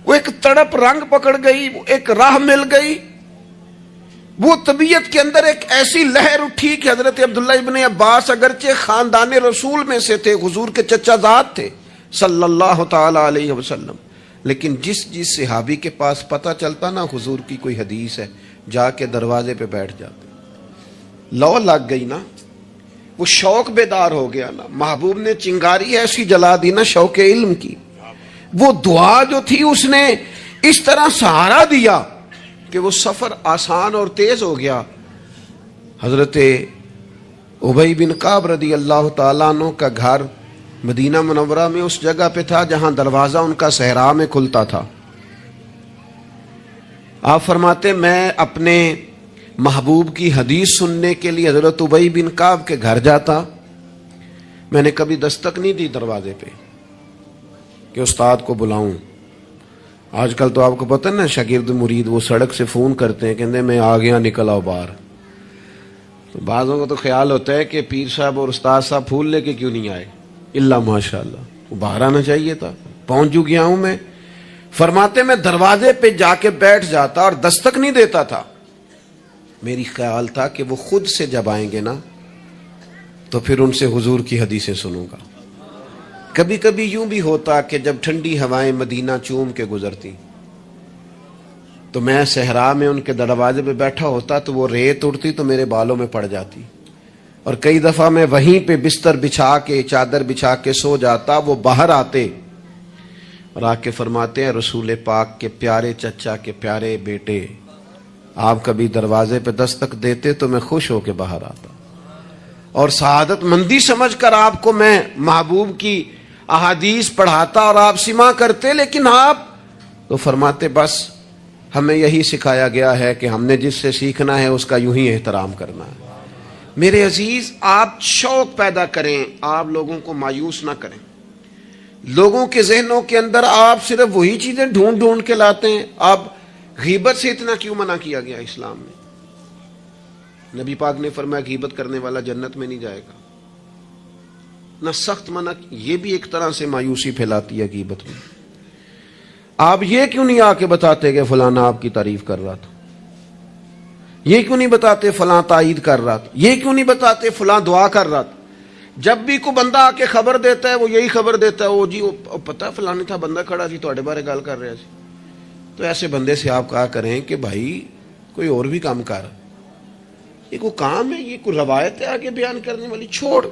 وہ ایک تڑپ رنگ پکڑ گئی, وہ ایک راہ مل گئی. وہ طبیعت کے اندر ایک ایسی لہر اٹھی کہ حضرت عبداللہ ابن عباس اگرچہ خاندان رسول میں سے تھے, حضور کے چچا زاد تھے صلی اللہ تعالی علیہ وسلم, لیکن جس صحابی کے پاس پتہ چلتا نا حضور کی کوئی حدیث ہے, جا کے دروازے پہ بیٹھ جاتے. لو لگ گئی نا, وہ شوق بیدار ہو گیا نا. محبوب نے چنگاری ایسی جلا دی نا شوق علم کی. وہ دعا جو تھی اس نے اس طرح سہارا دیا کہ وہ سفر آسان اور تیز ہو گیا. حضرت ابی بن کعب رضی اللہ تعالیٰ عنہ کا گھر مدینہ منورہ میں اس جگہ پہ تھا جہاں دروازہ ان کا صحرا میں کھلتا تھا. آپ فرماتے میں اپنے محبوب کی حدیث سننے کے لیے حضرت ابی بن کعب کے گھر جاتا. میں نے کبھی دستک نہیں دی دروازے پہ کہ استاد کو بلاؤں. آج کل تو آپ کو پتہ ہے نا، شاگرد مرید وہ سڑک سے فون کرتے ہیں، کہتے ہیں میں آ گیا، نکل آؤ باہر. تو بعضوں کو تو خیال ہوتا ہے کہ پیر صاحب اور استاد صاحب پھول لے کے کیوں نہیں آئے، اللہ ماشاء اللہ وہ باہر آنا چاہیے تھا. پہنچ جو گیا ہوں میں. فرماتے میں دروازے پہ جا کے بیٹھ جاتا اور دستک نہیں دیتا تھا. میری خیال تھا کہ وہ خود سے جب آئیں گے نا تو پھر ان سے حضور کی حدیثیں سنوں گا. کبھی کبھی یوں بھی ہوتا کہ جب ٹھنڈی ہوائیں مدینہ چوم کے گزرتی تو میں صحرا میں ان کے دروازے پہ بیٹھا ہوتا تو وہ ریت اڑتی تو میرے بالوں میں پڑ جاتی. اور کئی دفعہ میں وہیں پہ بستر بچھا کے چادر بچھا کے سو جاتا. وہ باہر آتے اور آ کے فرماتے ہیں رسول پاک کے پیارے چچا کے پیارے بیٹے، آپ کبھی دروازے پہ دستک دیتے تو میں خوش ہو کے باہر آتا اور سعادت مندی سمجھ کر آپ کو میں محبوب کی احادیث پڑھاتا اور آپ سماع کرتے. لیکن آپ تو فرماتے بس ہمیں یہی سکھایا گیا ہے کہ ہم نے جس سے سیکھنا ہے اس کا یوں ہی احترام کرنا ہے. میرے عزیز، آپ شوق پیدا کریں، آپ لوگوں کو مایوس نہ کریں. لوگوں کے ذہنوں کے اندر آپ صرف وہی چیزیں ڈھونڈ ڈھونڈ کے لاتے ہیں. آپ غیبت سے اتنا کیوں منع کیا گیا اسلام میں؟ نبی پاک نے فرمایا غیبت کرنے والا جنت میں نہیں جائے گا. نہ سخت منع. یہ بھی ایک طرح سے مایوسی پھیلاتی ہے غیبت میں. آپ یہ کیوں نہیں آ کے بتاتے کہ فلانا آپ کی تعریف کر رہا تھا؟ یہ کیوں نہیں بتاتے فلاں تائید کر رہا تھا؟ یہ کیوں نہیں بتاتے فلاں دعا کر رہا تھا؟ جب بھی کوئی بندہ آ کے خبر دیتا ہے وہ یہی خبر دیتا ہے، وہ جی وہ پتہ فلانے تھا بندہ کھڑا سی تواڈے بارے گل کر رہا سی. تو ایسے بندے سے آپ کہا کریں کہ بھائی کوئی اور بھی کام کر. یہ کوئی کام ہے، یہ کوئی روایت ہے آگے بیان کرنے والی؟ چھوڑ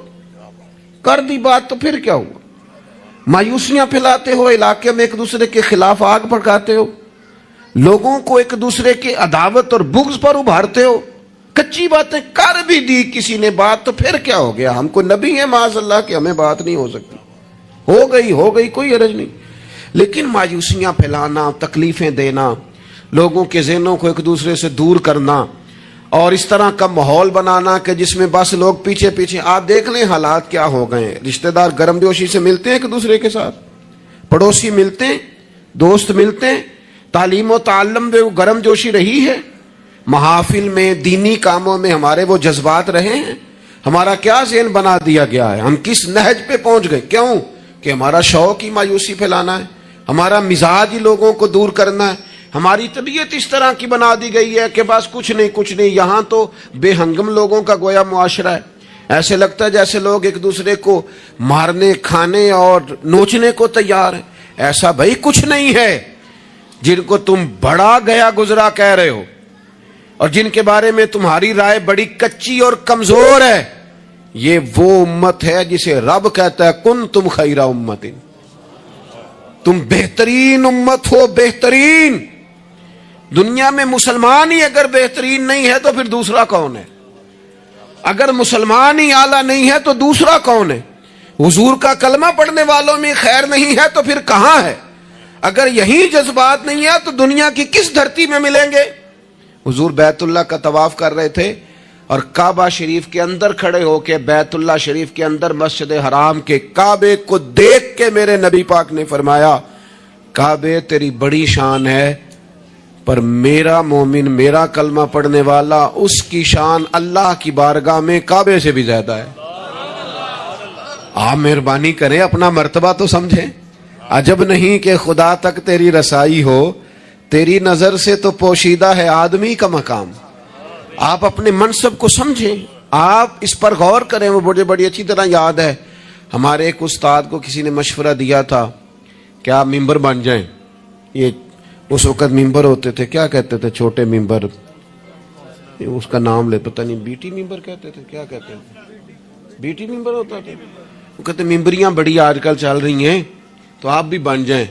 کر دی بات تو پھر کیا ہوا؟ مایوسیاں پھیلاتے ہو، علاقے میں ایک دوسرے کے خلاف آگ بھڑکاتے ہو، لوگوں کو ایک دوسرے کے عداوت اور بغض پر ابھارتے ہو. کچی باتیں کر بھی دی کسی نے بات تو پھر کیا ہو گیا؟ ہم کو نبی ہیں معاذ اللہ کہ ہمیں بات نہیں ہو سکتی. ہو گئی کوئی حرج نہیں. لیکن مایوسیاں پھیلانا، تکلیفیں دینا، لوگوں کے ذہنوں کو ایک دوسرے سے دور کرنا اور اس طرح کا ماحول بنانا کہ جس میں بس لوگ پیچھے پیچھے. آپ دیکھ لیں حالات کیا ہو گئے ہیں. رشتہ دار گرم جوشی سے ملتے ہیں ایک دوسرے کے ساتھ، پڑوسی ملتے ہیں، دوست ملتے ہیں، تعلیم و تعلم میں وہ گرم جوشی رہی ہے، محافل میں دینی کاموں میں ہمارے وہ جذبات رہے ہیں. ہمارا کیا ذہن بنا دیا گیا ہے؟ ہم کس نہج پہ پہنچ گئے؟ کیوں کہ ہمارا شوق ہی مایوسی پھیلانا ہے، ہمارا مزاج ہی لوگوں کو دور کرنا ہے، ہماری طبیعت اس طرح کی بنا دی گئی ہے کہ بس کچھ نہیں. یہاں تو بے ہنگم لوگوں کا گویا معاشرہ ہے. ایسے لگتا ہے جیسے لوگ ایک دوسرے کو مارنے، کھانے اور نوچنے کو تیار ہیں. ایسا بھائی کچھ نہیں ہے. جن کو تم بڑا گیا گزرا کہہ رہے ہو اور جن کے بارے میں تمہاری رائے بڑی کچی اور کمزور ہے، یہ وہ امت ہے جسے رب کہتا ہے کن تم خیر امت، تم بہترین امت ہو. بہترین دنیا میں مسلمان ہی اگر بہترین نہیں ہے تو پھر دوسرا کون ہے؟ اگر مسلمان ہی اعلیٰ نہیں ہے تو دوسرا کون ہے؟ حضور کا کلمہ پڑھنے والوں میں خیر نہیں ہے تو پھر کہاں ہے؟ اگر یہی جذبات نہیں ہے تو دنیا کی کس دھرتی میں ملیں گے؟ حضور بیت اللہ کا طواف کر رہے تھے اور کعبہ شریف کے اندر کھڑے ہو کے بیت اللہ شریف کے اندر مسجد حرام کے کعبے کو دیکھ کے میرے نبی پاک نے فرمایا کعبے تیری بڑی شان ہے، پر میرا مومن، میرا کلمہ پڑھنے والا، اس کی شان اللہ کی بارگاہ میں کعبے سے بھی زیادہ ہے. آپ مہربانی کریں اپنا مرتبہ تو سمجھیں. عجب نہیں کہ خدا تک تیری رسائی ہو، تیری نظر سے تو پوشیدہ ہے آدمی کا مقام. آپ اپنے منصب کو سمجھیں، آپ اس پر غور کریں. وہ مجھے بڑی اچھی طرح یاد ہے، ہمارے ایک استاد کو کسی نے مشورہ دیا تھا کہ آپ ممبر بن جائیں. یہ اس وقت ممبر ہوتے تھے، کیا کہتے تھے، چھوٹے ممبر، اس کا نام لے پتہ نہیں، بیٹی ممبر کہتے تھے، کیا کہتے تھے، بیٹی ممبر ہوتا تھا. وہ کہتے ممبریاں بڑی آج کل چل رہی ہیں تو آپ بھی بن جائیں.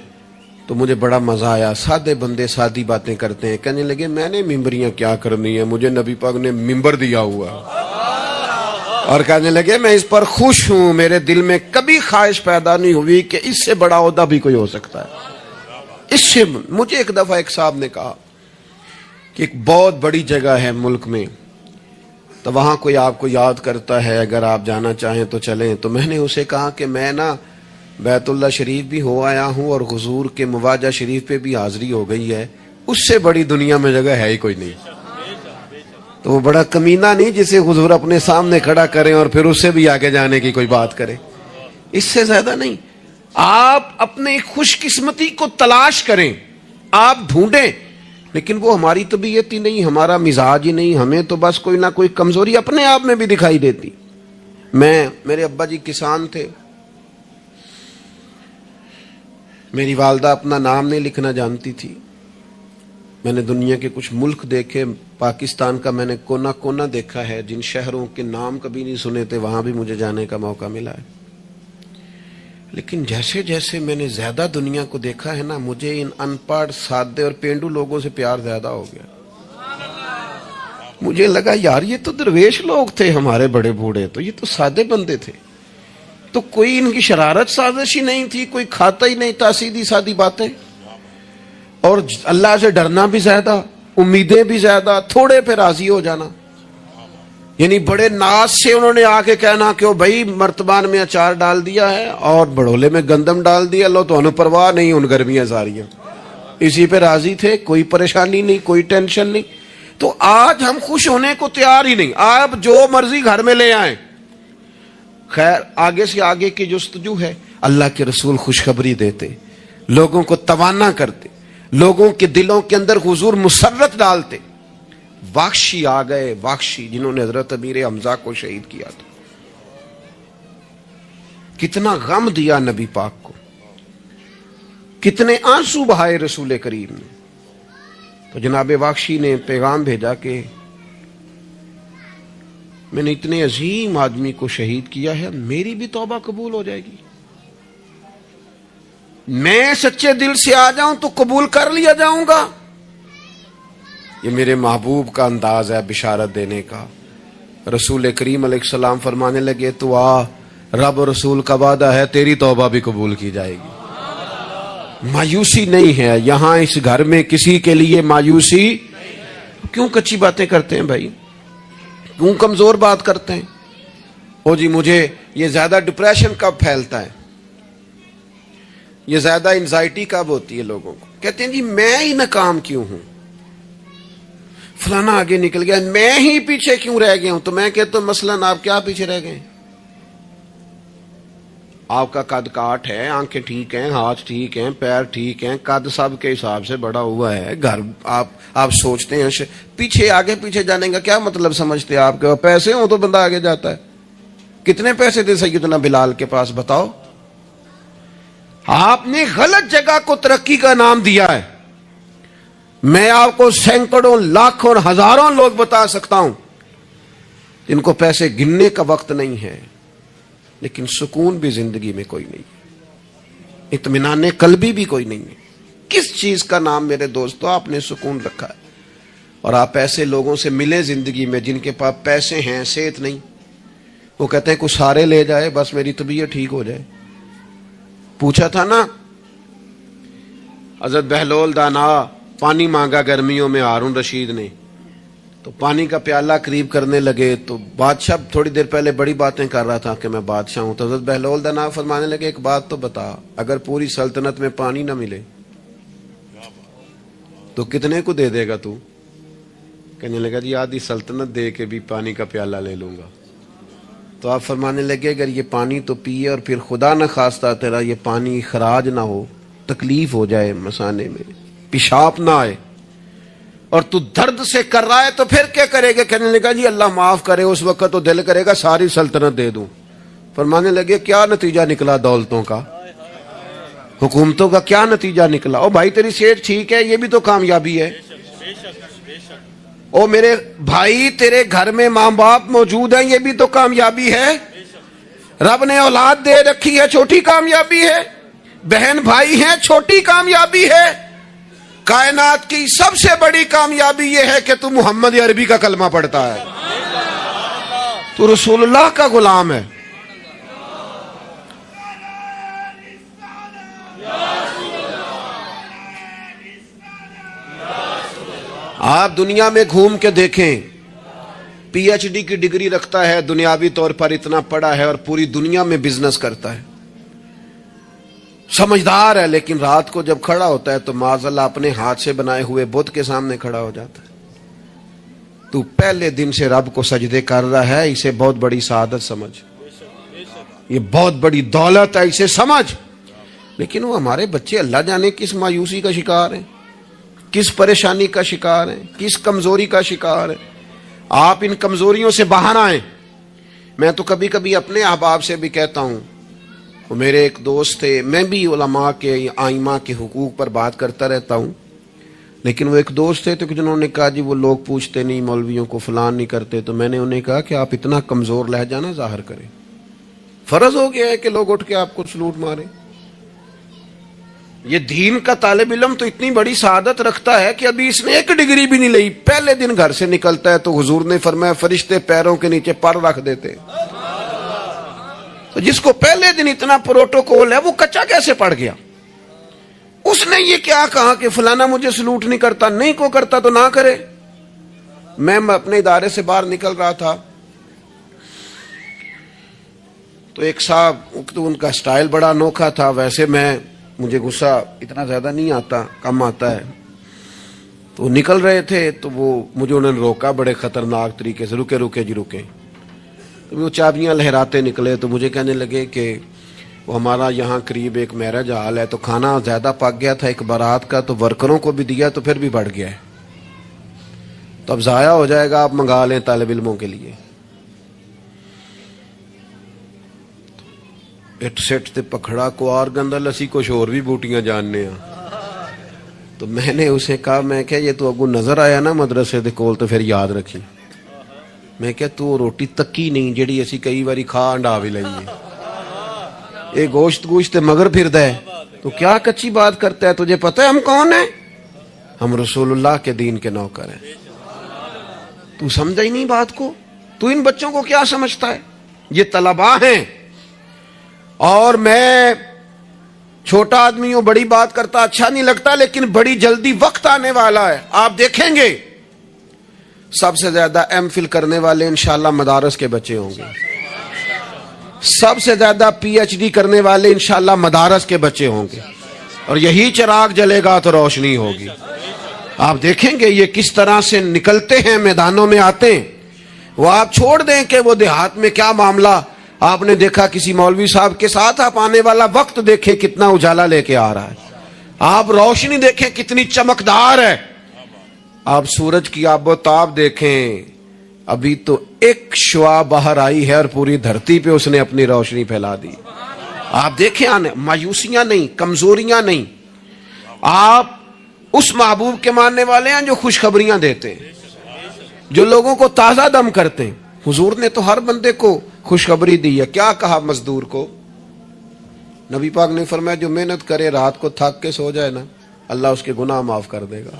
تو مجھے بڑا مزہ آیا. سادے بندے سادی باتیں کرتے ہیں. کہنے لگے میں نے ممبریاں کیا کرنی ہے، مجھے نبی پاک نے ممبر دیا ہوا. اور کہنے لگے میں اس پر خوش ہوں، میرے دل میں کبھی خواہش پیدا نہیں ہوئی کہ اس سے بڑا عہدہ بھی کوئی ہو سکتا ہے۔ اس سے مجھے ایک دفعہ ایک صاحب نے کہا کہ ایک بہت بڑی جگہ ہے ملک میں، تو وہاں کوئی آپ کو یاد کرتا ہے، اگر آپ جانا چاہیں تو چلیں۔ تو میں نے اسے کہا کہ میں نا بیت اللہ شریف بھی ہو آیا ہوں اور حضور کے مواجہ شریف پہ بھی حاضری ہو گئی ہے، اس سے بڑی دنیا میں جگہ ہے ہی کوئی نہیں۔ تو وہ بڑا کمینہ نہیں جسے حضور اپنے سامنے کھڑا کریں اور پھر اس سے بھی آگے جانے کی کوئی بات کرے، اس سے زیادہ نہیں۔ آپ اپنے خوش قسمتی کو تلاش کریں، آپ ڈھونڈیں، لیکن وہ ہماری طبیعت ہی نہیں، ہمارا مزاج ہی نہیں، ہمیں تو بس کوئی نہ کوئی کمزوری اپنے آپ میں بھی دکھائی دیتی۔ میرے ابا جی کسان تھے، میری والدہ اپنا نام نہیں لکھنا جانتی تھی۔ میں نے دنیا کے کچھ ملک دیکھے، پاکستان کا میں نے کونا کونا دیکھا ہے، جن شہروں کے نام کبھی نہیں سنے تھے وہاں بھی مجھے جانے کا موقع ملا ہے۔ لیکن جیسے جیسے میں نے زیادہ دنیا کو دیکھا ہے نا، مجھے ان ان پڑھ سادے اور پینڈو لوگوں سے پیار زیادہ ہو گیا۔ مجھے لگا یار یہ تو درویش لوگ تھے ہمارے بڑے بوڑھے، تو یہ تو سادے بندے تھے، تو کوئی ان کی شرارت سازش ہی نہیں تھی، کوئی کھاتا ہی نہیں تھا، سیدھی سادی باتیں، اور اللہ سے ڈرنا بھی زیادہ، امیدیں بھی زیادہ، تھوڑے پہ راضی ہو جانا۔ یعنی بڑے ناز سے انہوں نے آ کے کہنا کہ وہ بھائی مرتبان میں اچار ڈال دیا ہے اور بڑولے میں گندم ڈال دیا، لو تو انہیں پرواہ نہیں، ان گرمیاں ساریاں اسی پہ راضی تھے، کوئی پریشانی نہیں، کوئی ٹینشن نہیں۔ تو آج ہم خوش ہونے کو تیار ہی نہیں، آپ جو مرضی گھر میں لے آئیں۔ خیر آگے سے آگے کی جستجو ہے، اللہ کے رسول خوشخبری دیتے، لوگوں کو توانا کرتے، لوگوں کے دلوں کے اندر حضور مسرت ڈالتے۔ واخشی آ گئے، واخشی جنہوں نے حضرت امیر حمزہ کو شہید کیا تھا، کتنا غم دیا نبی پاک کو، کتنے آنسو بہائے رسول کریم نے۔ تو جناب واخشی نے پیغام بھیجا کہ میں نے اتنے عظیم آدمی کو شہید کیا ہے، میری بھی توبہ قبول ہو جائے گی؟ میں سچے دل سے آ جاؤں تو قبول کر لیا جاؤں گا؟ یہ میرے محبوب کا انداز ہے بشارت دینے کا۔ رسول کریم علیہ السلام فرمانے لگے تو آ، رب و رسول کا وعدہ ہے تیری توبہ بھی قبول کی جائے گی۔ مایوسی نہیں ہے یہاں اس گھر میں، کسی کے لیے مایوسی۔ کیوں کچی باتیں کرتے ہیں بھائی، کیوں کمزور بات کرتے ہیں؟ او جی مجھے یہ زیادہ ڈپریشن کب پھیلتا ہے، یہ زیادہ انزائٹی کب ہوتی ہے لوگوں کو؟ کہتے ہیں جی میں ہی ناکام کیوں ہوں، فلانا آگے نکل گیا، میں ہی پیچھے کیوں رہ گیا ہوں؟ تو میں کہتا ہوں مثلاً آپ کیا پیچھے رہ گئے؟ آپ کا قد کاٹ ہے، آنکھیں ٹھیک ہیں، ہاتھ ٹھیک ہیں، پیر ٹھیک ہیں، قد سب کے حساب سے بڑا ہوا ہے، گھر آپ سوچتے ہیں پیچھے آگے پیچھے جانے کا کیا مطلب سمجھتے ہیں؟ آپ کے پیسے ہوں تو بندہ آگے جاتا ہے۔ کتنے پیسے تھے سیدنا بلال کے پاس بتاؤ؟ آپ نے غلط جگہ کو ترقی کا نام دیا ہے۔ میں آپ کو سینکڑوں لاکھوں اور ہزاروں لوگ بتا سکتا ہوں جن کو پیسے گننے کا وقت نہیں ہے، لیکن سکون بھی زندگی میں کوئی نہیں ہے، اطمینان قلبی بھی کوئی نہیں ہے۔ کس چیز کا نام میرے دوستو آپ نے سکون رکھا ہے؟ اور آپ ایسے لوگوں سے ملیں زندگی میں جن کے پاس پیسے ہیں، صحت نہیں، وہ کہتے ہیں کچھ سارے لے جائے بس میری طبیعت ٹھیک ہو جائے۔ پوچھا تھا نا حضرت بہلول دانا، پانی مانگا گرمیوں میں ہارون رشید نے، تو پانی کا پیالہ قریب کرنے لگے تو بادشاہ تھوڑی دیر پہلے بڑی باتیں کر رہا تھا کہ میں بادشاہ ہوں، تو حضرت بہلول دانا فرمانے لگے ایک بات تو بتا، اگر پوری سلطنت میں پانی نہ ملے تو کتنے کو دے دے گا تو؟ کہنے لگا جی آدھی سلطنت دے کے بھی پانی کا پیالہ لے لوں گا۔ تو آپ فرمانے لگے اگر یہ پانی تو پیے اور پھر خدا نہ خواستہ تیرا یہ پانی خراج نہ ہو، تکلیف ہو جائے مسانے میں، پیشاب نہ آئے، اور تو درد سے کر رہا ہے تو پھر کیا کرے گا؟ کہنے لگا جی اللہ معاف کرے، اس وقت تو دل کرے گا ساری سلطنت دے دوں۔ فرمانے لگے کیا نتیجہ نکلا دولتوں کا، حکومتوں کا کیا نتیجہ نکلا؟ او بھائی تیری صحت ٹھیک ہے، یہ بھی تو کامیابی ہے۔ او میرے بھائی تیرے گھر میں ماں باپ موجود ہیں، یہ بھی تو کامیابی ہے۔ رب نے اولاد دے رکھی ہے، چھوٹی کامیابی ہے۔ بہن بھائی ہیں، چھوٹی کامیابی ہے۔ کائنات کی سب سے بڑی کامیابی یہ ہے کہ تو محمد عربی کا کلمہ پڑھتا ہے۔ تو رسول اللہ کا غلام ہے. آپ دنیا میں گھوم کے دیکھیں, پی ایچ ڈی کی ڈگری رکھتا ہے, دنیاوی طور پر اتنا پڑھا ہے اور پوری دنیا میں بزنس کرتا ہے, سمجھدار ہے, لیکن رات کو جب کھڑا ہوتا ہے تو معاذ اللہ اپنے ہاتھ سے بنائے ہوئے بت کے سامنے کھڑا ہو جاتا ہے. تو پہلے دن سے رب کو سجدے کر رہا ہے, اسے بہت بڑی سعادت سمجھ, یہ بہت بڑی دولت ہے, اسے سمجھ. لیکن وہ ہمارے بچے اللہ جانے کس مایوسی کا شکار ہیں, کس پریشانی کا شکار ہیں, کس کمزوری کا شکار ہیں. آپ ان کمزوریوں سے باہر آئیں. میں تو کبھی کبھی اپنے احباب سے بھی کہتا ہوں, وہ میرے ایک دوست تھے, میں بھی علماء کے آئمہ کے حقوق پر بات کرتا رہتا ہوں, لیکن وہ ایک دوست تھے تو جنہوں نے کہا جی وہ لوگ پوچھتے نہیں, مولویوں کو فلان نہیں کرتے. تو میں نے انہیں کہا کہ آپ اتنا کمزور لہجہ نہ ظاہر کریں, فرض ہو گیا ہے کہ لوگ اٹھ کے آپ کو سلوٹ ماریں. یہ دین کا طالب علم تو اتنی بڑی سعادت رکھتا ہے کہ ابھی اس نے ایک ڈگری بھی نہیں لئی, پہلے دن گھر سے نکلتا ہے تو حضور نے فرمایا فرشتے پیروں کے نیچے پر رکھ دیتے. تو جس کو پہلے دن اتنا پروٹوکول ہے وہ کچا کیسے پڑ گیا؟ اس نے یہ کیا کہا کہ فلانا مجھے سلوٹ نہیں کرتا, نہیں کو کرتا تو نہ کرے. میں اپنے ادارے سے باہر نکل رہا تھا تو ایک صاحب, تو ان کا سٹائل بڑا انوکھا تھا. ویسے مجھے غصہ اتنا زیادہ نہیں آتا, کم آتا ہے. تو نکل رہے تھے تو مجھے انہوں نے روکا بڑے خطرناک طریقے سے, رکے رکے جی رکے. تو وہ چابیاں لہراتے نکلے تو مجھے کہنے لگے کہ وہ ہمارا یہاں قریب ایک میرج ہال ہے, تو کھانا زیادہ پک گیا تھا ایک بارات کا, تو ورکروں کو بھی دیا تو پھر بھی بڑھ گیا ہے, تو اب ضائع ہو جائے گا, آپ منگا لیں طالب علموں کے لیے. اٹ سٹ تے پکھڑا کوار گندا لسی کچھ اور بھی بوٹیاں جاننے ہیں. تو میں نے اسے کہا, میں کہ یہ تو اگو نظر آیا نا مدرسے دے کول تو پھر یاد رکھی. میں کہ تو روٹی تکی نہیں جیڑی اسی کئی باری کھا انڈا بھی لئیے, یہ گوشت مگر پھردا ہے, تو کیا کچی بات کرتا ہے؟ تجھے پتہ ہے ہم کون ہیں؟ ہم رسول اللہ کے دین کے نوکر ہیں. تو سمجھا ہی نہیں بات کو. تو ان بچوں کو کیا سمجھتا ہے؟ یہ طلباء ہیں, اور میں چھوٹا آدمی ہوں, بڑی بات کرتا اچھا نہیں لگتا, لیکن بڑی جلدی وقت آنے والا ہے, آپ دیکھیں گے سب سے زیادہ ایم فل کرنے والے انشاءاللہ مدارس کے بچے ہوں گے, سب سے زیادہ پی ایچ ڈی کرنے والے انشاءاللہ مدارس کے بچے ہوں گے, اور یہی چراغ جلے گا تو روشنی ہوگی. آپ دیکھیں گے یہ کس طرح سے نکلتے ہیں, میدانوں میں آتے ہیں. وہ آپ چھوڑ دیں کہ وہ دیہات میں کیا معاملہ, آپ نے دیکھا کسی مولوی صاحب کے ساتھ, آپ آنے والا وقت دیکھیں کتنا اجالا لے کے آ رہا ہے, آپ روشنی دیکھیں کتنی چمکدار ہے, آپ سورج کی آب و تاب دیکھیں, ابھی تو ایک شعاع باہر آئی ہے اور پوری دھرتی پہ اس نے اپنی روشنی پھیلا دی. آپ دیکھیں, مایوسیاں نہیں, کمزوریاں نہیں. آپ اس محبوب کے ماننے والے ہیں جو خوشخبریاں دیتے ہیں, جو لوگوں کو تازہ دم کرتے ہیں. حضور نے تو ہر بندے کو خوشخبری دی ہے. کیا کہا مزدور کو؟ نبی پاک نے فرمایا جو محنت کرے رات کو تھک کے سو جائے نا, اللہ اس کے گناہ معاف کر دے گا.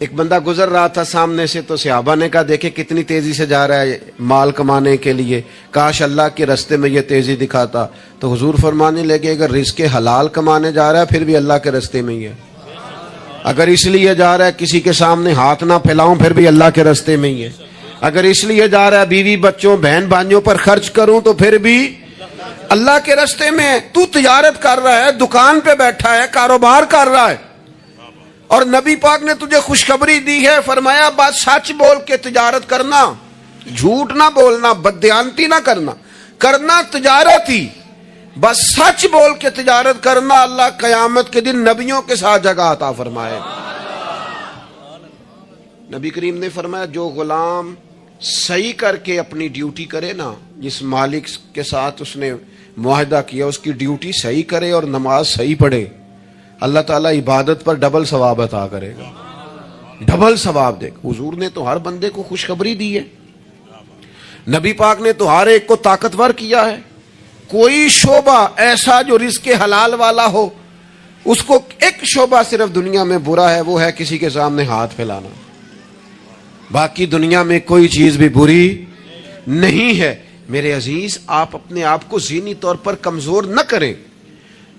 ایک بندہ گزر رہا تھا سامنے سے, تو صحابہ نے کہا دیکھے کتنی تیزی سے جا رہا ہے مال کمانے کے لیے, کاش اللہ کے رستے میں یہ تیزی دکھاتا. تو حضور فرمانے لگے اگر رزق حلال کمانے جا رہا ہے پھر بھی اللہ کے رستے میں ہی ہے, اگر اس لیے جا رہا ہے کسی کے سامنے ہاتھ نہ پھیلاؤں پھر بھی اللہ کے رستے میں ہی ہے, اگر اس لیے جا رہا ہے بیوی بچوں بہن بھائیوں پر خرچ کروں تو پھر بھی اللہ کے رستے میں ہے. تو تجارت کر رہا ہے, دکان پہ بیٹھا ہے, کاروبار کر رہا ہے, اور نبی پاک نے تجھے خوشخبری دی ہے, فرمایا بات سچ بول کے تجارت کرنا, جھوٹ نہ بولنا, بددیانتی نہ کرنا, کرنا تجارت ہی, بس سچ بول کے تجارت کرنا. اللہ قیامت کے دن نبیوں کے ساتھ جگہ عطا فرمائے. نبی کریم نے فرمایا جو غلام صحیح کر کے اپنی ڈیوٹی کرے نا, جس مالک کے ساتھ اس نے معاہدہ کیا اس کی ڈیوٹی صحیح کرے اور نماز صحیح پڑھے, اللہ تعالیٰ عبادت پر ڈبل ثواب عطا کرے گا, ڈبل ثواب دے گا. حضور نے تو ہر بندے کو خوشخبری دی ہے, نبی پاک نے تو ہر ایک کو طاقتور کیا ہے. کوئی شعبہ ایسا جو رزق حلال والا ہو, اس کو ایک شعبہ صرف دنیا میں برا ہے, وہ ہے کسی کے سامنے ہاتھ پھیلانا. باقی دنیا میں کوئی چیز بھی بری نہیں ہے۔ میرے عزیز، آپ اپنے آپ کو ذہنی طور پر کمزور نہ کریں۔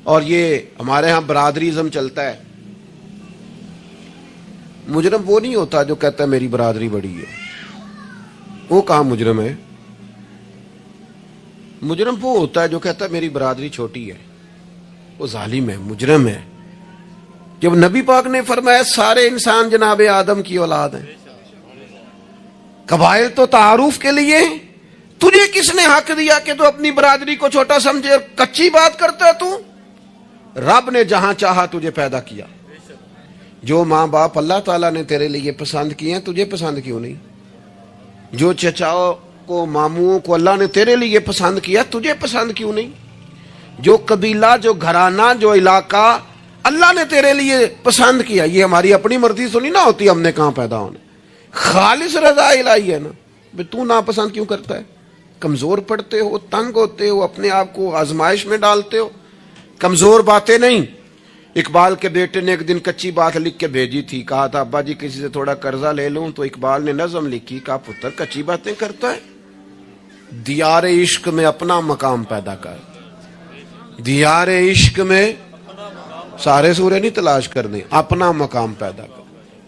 اور یہ ہمارے ہاں برادریزم چلتا ہے، مجرم وہ نہیں ہوتا جو کہتا ہے میری برادری بڑی ہے، وہ کہاں مجرم ہے؟ مجرم وہ ہوتا ہے جو کہتا ہے میری برادری چھوٹی ہے، وہ ظالم ہے، مجرم ہے۔ جب نبی پاک نے فرمایا سارے انسان جناب آدم کی اولاد ہیں، قبائل تو تعارف کے لیے ہیں، تجھے کس نے حق دیا کہ تو اپنی برادری کو چھوٹا سمجھے اور کچی بات کرتا ہے؟ تو رب نے جہاں چاہا تجھے پیدا کیا۔ جو ماں باپ اللہ تعالیٰ نے تیرے لیے پسند کیے ہیں، تجھے پسند کیوں نہیں؟ جو چچاؤں کو، ماموں کو اللہ نے تیرے لیے پسند کیا، تجھے پسند کیوں نہیں؟ جو قبیلہ، جو گھرانہ، جو علاقہ اللہ نے تیرے لیے پسند کیا، یہ ہماری اپنی مرضی تو نہیں نہ ہوتی ہم نے کہاں پیدا ہونا، خالص رضا الہی ہے نا۔ تو ناپسند کیوں کرتا ہے؟ کمزور پڑتے ہو، تنگ ہوتے ہو، اپنے آپ کو آزمائش میں ڈالتے ہو۔ کمزور باتیں نہیں۔ اقبال کے بیٹے نے ایک دن کچی بات لکھ کے بھیجی تھی، کہا تھا ابا جی کسی سے تھوڑا قرضہ لے لوں، تو اقبال نے نظم لکھی، کہا پتر کچی باتیں کرتا ہے، دیار عشق میں اپنا مقام پیدا کر۔ دیار عشق میں سارے سورے نہیں تلاش کرنے، اپنا مقام پیدا کر۔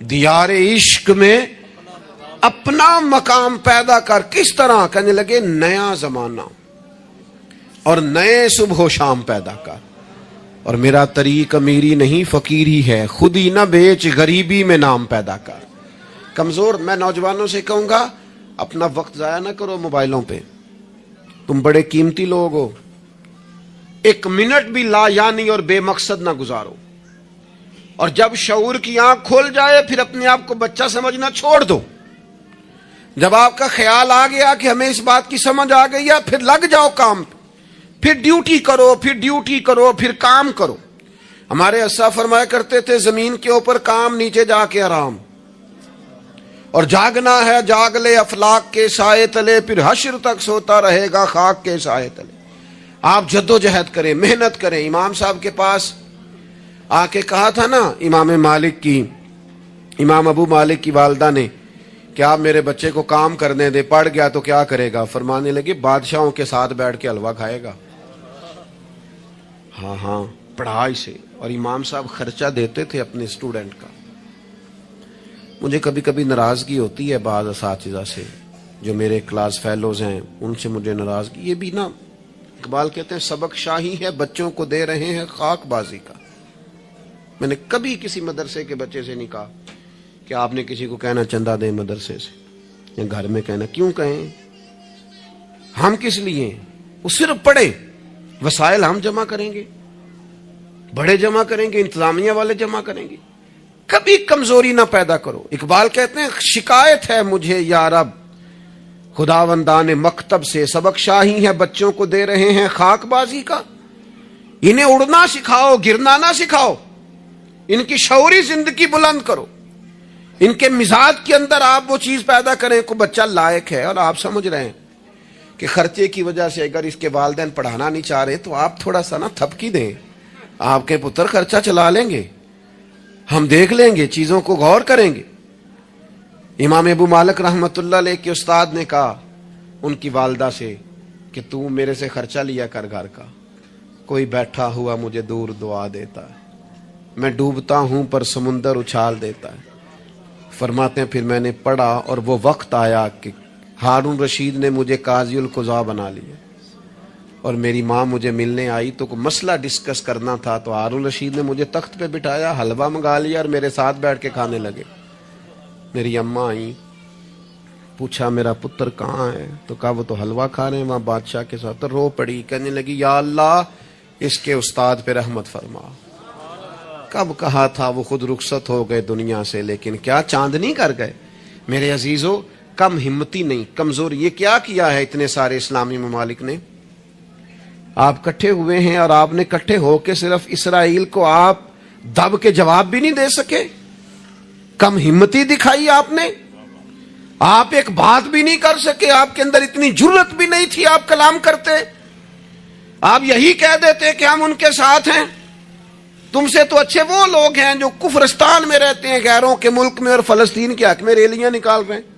دیار عشق میں اپنا مقام پیدا کر۔ کس طرح؟ کہنے لگے نیا زمانہ اور نئے صبح و شام پیدا کر۔ اور میرا طریق امیری نہیں فقیری ہے، خود ہی نہ بیچ غریبی میں نام پیدا کر۔ کمزور، میں نوجوانوں سے کہوں گا اپنا وقت ضائع نہ کرو موبائلوں پہ، تم بڑے قیمتی لوگ ہو، ایک منٹ بھی لا یعنی اور بے مقصد نہ گزارو۔ اور جب شعور کی آنکھ کھول جائے پھر اپنے آپ کو بچہ سمجھنا چھوڑ دو۔ جب آپ کا خیال آ گیا کہ ہمیں اس بات کی سمجھ آ گئی ہے، پھر لگ جاؤ کام پہ، پھر ڈیوٹی کرو، پھر ڈیوٹی کرو، پھر کام کرو۔ ہمارے اسا فرمایا کرتے تھے زمین کے اوپر کام، نیچے جا کے آرام۔ اور جاگنا ہے جاگ لے افلاک کے سائے تلے، پھر حشر تک سوتا رہے گا خاک کے سائے تلے۔ آپ جدوجہد کریں، محنت کریں۔ امام صاحب کے پاس آ کے کہا تھا نا امام ابو مالک کی والدہ نے کہ آپ میرے بچے کو کام کرنے دے، پڑھ گیا تو کیا کرے گا؟ فرمانے لگے بادشاہوں کے ساتھ بیٹھ کے حلوہ کھائے گا۔ ہاں پڑھائی سے۔ اور امام صاحب خرچہ دیتے تھے اپنے اسٹوڈنٹ کا۔ مجھے کبھی کبھی ناراضگی ہوتی ہے بعض اساتذہ سے، جو میرے کلاس فیلوز ہیں ان سے مجھے ناراضگی۔ یہ بھی نا اقبال کہتے ہیں سبق شاہی ہے بچوں کو دے رہے ہیں خاک بازی کا۔ میں نے کبھی کسی مدرسے کے بچے سے نہیں کہا کہ آپ نے کسی کو کہنا چندہ دیں مدرسے سے، یا گھر میں کہنا، کیوں کہیں؟ ہم کس لیے؟ وہ صرف پڑھے، وسائل ہم جمع کریں گے، بڑے جمع کریں گے، انتظامیہ والے جمع کریں گے۔ کبھی کمزوری نہ پیدا کرو۔ اقبال کہتے ہیں شکایت ہے مجھے یا رب خداوندان مکتب سے، سبق شاہی ہے بچوں کو دے رہے ہیں خاک بازی کا۔ انہیں اڑنا سکھاؤ، گرنا نہ سکھاؤ، ان کی شعوری زندگی بلند کرو، ان کے مزاج کے اندر آپ وہ چیز پیدا کریں کو بچہ لائق ہے۔ اور آپ سمجھ رہے ہیں کہ خرچے کی وجہ سے اگر اس کے والدین پڑھانا نہیں چاہ رہے تو آپ تھوڑا سا نا تھپکی دیں، آپ کے پتر خرچہ چلا لیں گے، ہم دیکھ لیں گے، چیزوں کو غور کریں گے۔ امام ابو مالک رحمت اللہ علیہ کے استاد نے کہا ان کی والدہ سے کہ تو میرے سے خرچہ لیا کر گھر کا، کوئی بیٹھا ہوا مجھے دور دعا دیتا ہے، میں ڈوبتا ہوں پر سمندر اچھال دیتا ہے۔ فرماتے ہیں پھر میں نے پڑھا اور وہ وقت آیا کہ ہارون رشید نے مجھے قاضی القضاء بنا لیا، اور میری ماں مجھے ملنے آئی تو کوئی مسئلہ ڈسکس کرنا تھا، تو ہارون رشید نے مجھے تخت پہ بٹھایا، حلوہ منگا لیا اور میرے ساتھ بیٹھ کے کھانے لگے۔ میری اماں آئیں، پوچھا میرا پتر کہاں ہے؟ تو کہا وہ تو حلوہ کھا رہے ہیں وہاں بادشاہ کے ساتھ۔ تو رو پڑی، کہنے لگی یا اللہ اس کے استاد پہ رحمت فرما۔ کب کہا تھا وہ خود رخصت ہو گئے دنیا سے، لیکن کیا چاندنی کر گئے۔ میرے عزیزو، کم ہمتی نہیں، کمزور۔ یہ کیا کیا ہے اتنے سارے اسلامی ممالک نے؟ آپ کٹھے ہوئے ہیں اور آپ نے کٹھے ہو کے صرف اسرائیل کو آپ دب کے جواب بھی نہیں دے سکے۔ کم ہمتی دکھائی آپ نے، آپ ایک بات بھی نہیں کر سکے، آپ کے اندر اتنی جرت بھی نہیں تھی آپ کلام کرتے۔ آپ یہی کہہ دیتے کہ ہم ان کے ساتھ ہیں۔ تم سے تو اچھے وہ لوگ ہیں جو کفرستان میں رہتے ہیں، غیروں کے ملک میں اور فلسطین کے حق میں ریلیاں نکال رہے ہیں۔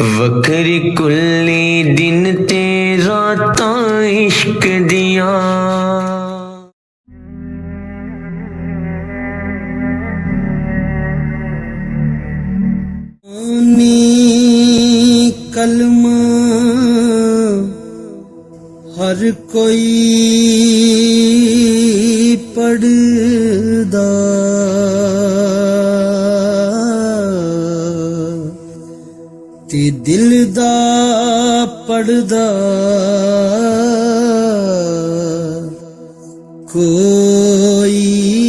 وکری کلی دن تے راتاں عشق دیاں کلمہ ہر کوئی پڑھدا تے دل دا پڑھدا کوئی